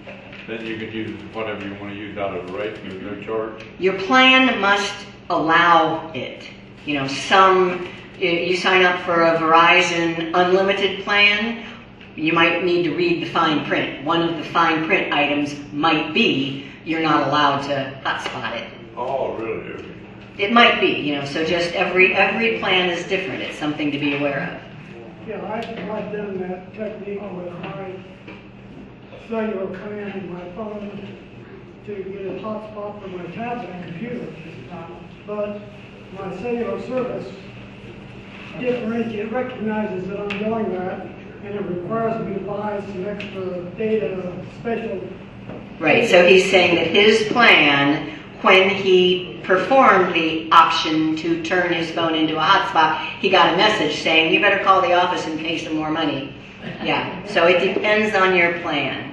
then you can use whatever you want to use out of it, right? There's no charge. Your plan must allow it. You sign up for a Verizon unlimited plan, you might need to read the fine print. One of the fine print items might be you're not allowed to hotspot it. Oh, really? Okay. It might be, you know, so just every plan is different. It's something to be aware of. Yeah, I've done that technique with my cellular plan in my phone to get a hotspot for my tablet and computer. But my cellular service recognizes that I'm doing that, and it requires me to buy some extra data, special. Right, so he's saying that his plan, when he performed the option to turn his phone into a hotspot, he got a message saying, you better call the office and pay some more money. Yeah, so it depends on your plan.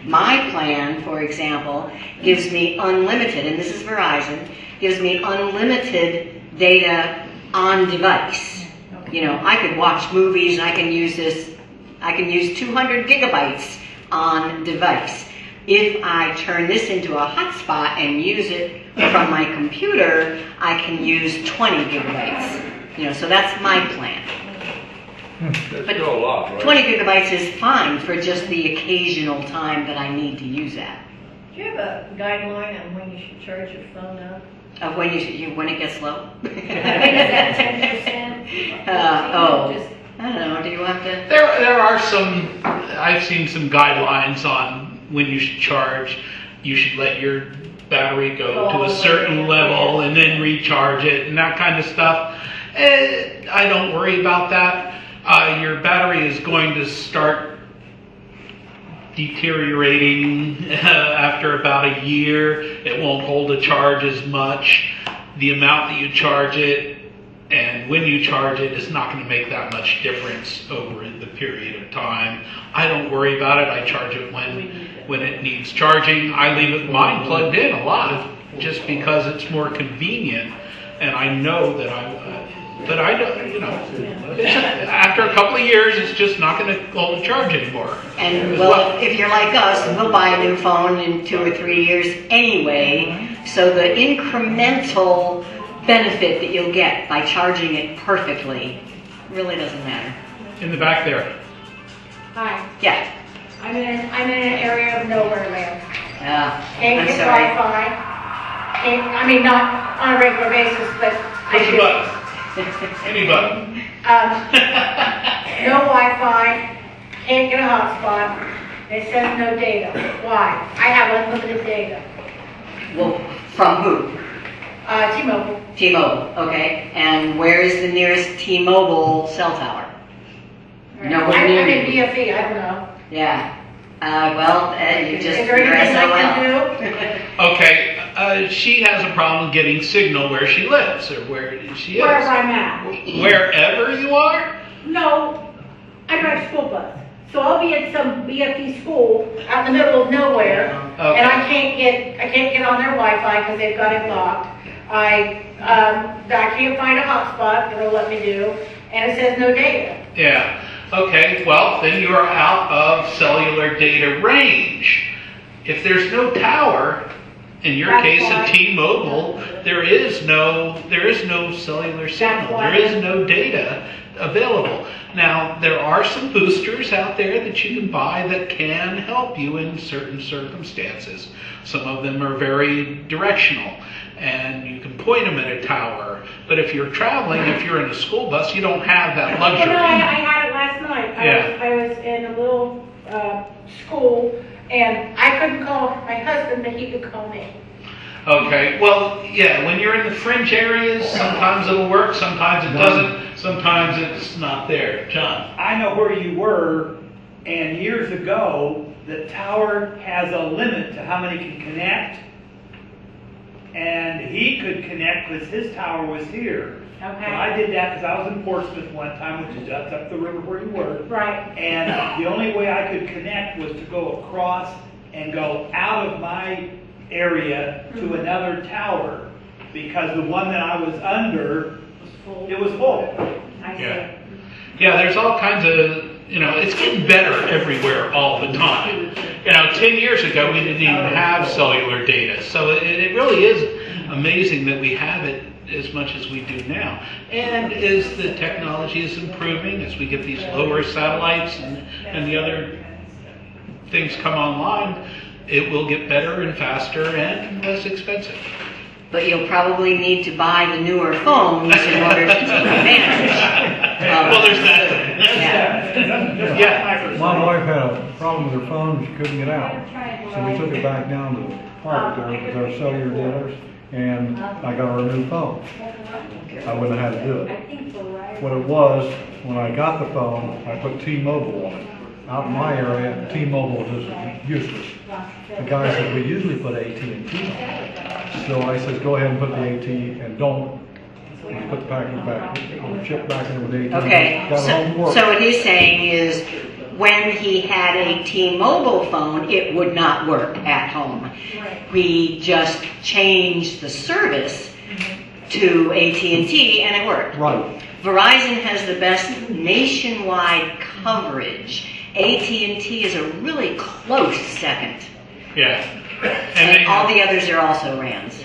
My plan, for example, gives me unlimited, and this is Verizon, gives me unlimited data on device. You know, I could watch movies, I can use 200 gigabytes on device. If I turn this into a hotspot and use it from my computer, I can use 20 gigabytes. You know, so that's my plan. That's still a lot, right? 20 gigabytes is fine for just the occasional time that I need to use that. Do you have a guideline on when you should charge your phone up? When it gets low? I mean, is that 10%? I don't know, do you have to? There are some, I've seen some guidelines on when you should charge. You should let your battery go to a certain level and then recharge it and that kind of stuff. I don't worry about that. Your battery is going to start deteriorating after about a year. It won't hold a charge as much. The amount that you charge it and when you charge it is not going to make that much difference over the period of time. I don't worry about it. I charge it when it needs charging. I leave mine plugged in a lot just because it's more convenient, and I know that but I don't, you know, after a couple of years, it's just not going to hold a charge anymore. And well, if you're like us, we'll buy a new phone in 2 or 3 years anyway. So the incremental benefit that you'll get by charging it perfectly really doesn't matter. In the back there. Hi, Yeah. I'm in an area of nowhere land. Can't I'm get sorry. Wi-Fi. I mean, not on a regular basis, but I Push a do. button. Any button. No Wi-Fi, can't get a hotspot. It says no data. Why? I have unlimited data. Well, from who? T-Mobile. T-Mobile, okay. And where is the nearest T-Mobile cell tower? Nowhere I'm near in you. BFE, I don't know. Yeah. You just, Is there you're anything I SOL. can do? Okay, she has a problem getting signal where she lives or where she is. Wherever I'm at. Wherever you are? No, I drive school bus. So I'll be at some BFE school out in the middle of nowhere, Okay. and I can't get on their Wi-Fi because they've got it locked. I can't find a hotspot that'll let me do, and it says no data. Yeah. Okay, well, then you are out of cellular data range. If there's no tower, in your That's case why- of T-Mobile, there is no cellular signal. why- There is no data available. Now, there are some boosters out there that you can buy that can help you in certain circumstances. Some of them are very directional, and you can point them at a tower. But if you're traveling, if you're in a school bus, you don't have that Well, luxury. no, I had it last night. Yeah. I was in a little school, and I couldn't call my husband, but he could call me. Okay, well, yeah, when you're in the fringe areas, sometimes it'll work, sometimes it doesn't, sometimes it's not there. John? I know where you were, and years ago, the tower has a limit to how many can connect. And he could connect because his tower was here. Okay. And I did that because I was in Portsmouth one time, which is just up the river where you were. Right. And the only way I could connect was to go across and go out of my area to another tower, because the one that I was under, it was full. I see. Yeah. Yeah, there's all kinds of, you know, it's getting better everywhere all the time. You know, 10 years ago we didn't even have cellular data, so it really is amazing that we have it as much as we do now. And as the technology is improving, as we get these lower satellites and the other things come online, it will get better and faster and less expensive. but you'll probably need to buy the newer phones in order to take advantage. Well, there's that. Yeah. Yeah. My wife had a problem with her phone, she couldn't get out. So we took it back down to the park there with our cellular dealers, and I got her a new phone. I wouldn't have had to do it. What it was, when I got the phone, I put T-Mobile on it. Out in my area, T-Mobile is useless. The guy said, we usually put AT&T on it. So I said, go ahead and put the AT and don't. We put the package back, the chip back in with AT. Okay, Got it home to work. so what he's saying is, when he had a T-Mobile phone, it would not work at home. We just changed the service to AT&T and it worked. Right. Verizon has the best nationwide coverage. AT&T is a really close second. Yeah. And all the others are also RANs.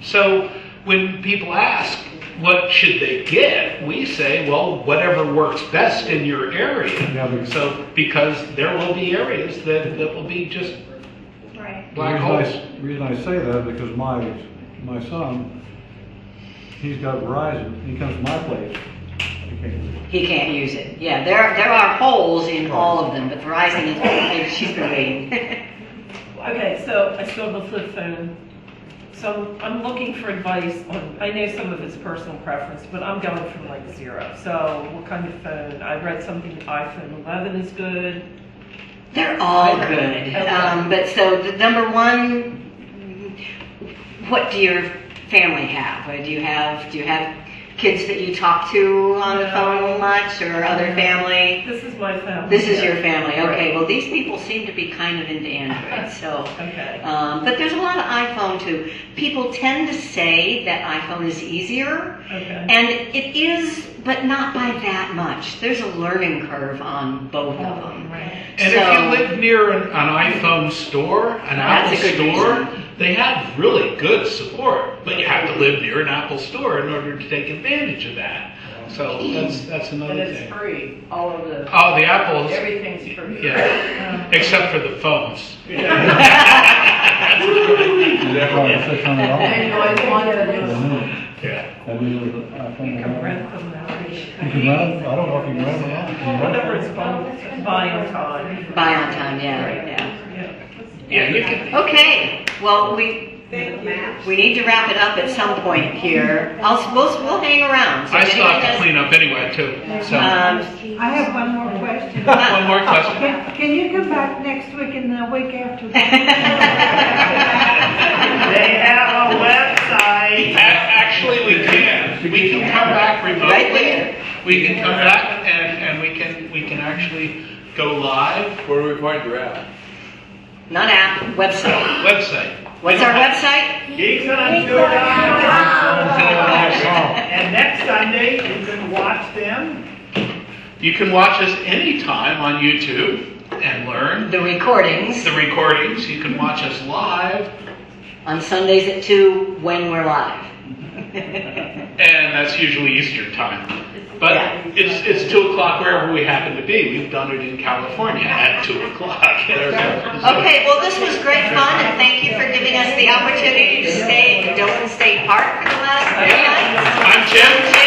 So when people ask, what should they get? We say, well, whatever works best in your area. Yeah, So, because there will be areas that will be just black holes. The reason I say that is because my son, he's got Verizon, he comes to my place, he can't use it. He can't use it. Yeah, there are holes in all of them, but Verizon is, she's been waiting. Okay, so I still have a flip phone. So I'm looking for advice on, I know some of it's personal preference, but I'm going from like 0. So what kind of phone? I read something, iPhone 11 is good. They're all good. Okay. But so the number one, what do your family have? Or do you have kids that you talk to on the phone much, or other family? This is my family. This is your family. Okay. Well, these people seem to be kind of into Android. So, Okay. but there's a lot of iPhone too. People tend to say that iPhone is easier, Okay. and it is, but not by that much. There's a learning curve on both of them. And if you live near an iPhone store, an That's Apple a good store, reason. they have really good support, but you have to live near an Apple store in order to take advantage of that. So that's And another it's thing. free, all of the. Oh, the Apples. Everything's free. Yeah, except for the phones. Right, $600. Android one of the Yeah. That new iPhone. You can rent them now. You can rent them? I don't know if you can rent them or not. Can you rent Whatever them? it's called, buy on time. Buy on time, yeah. Yeah, you can. Okay, well, we need to wrap it up at some point here. We'll hang around. So I if still anyone have to has- clean up anyway too. So I have one more question. one more question. Can you come back next week and the week after that? They have a website. Actually, we can. We can come back Right remotely. there. We can come back and we can actually go live. Where do we find your app? Not app, website. Website. What's our website? GeeksOnTour.com. And next Sunday, you can watch them. You can watch us anytime on YouTube and learn The recordings the recordings. You can watch us live, on Sundays at 2 when we're live. and that's usually Eastern time. But Yeah. it's 2 o'clock wherever we happen to be. We've done it in California at 2 o'clock. Okay, well, this was great fun, and thank you for giving us the opportunity to stay at Dothan State Park for the last 3 nights. I'm Jim.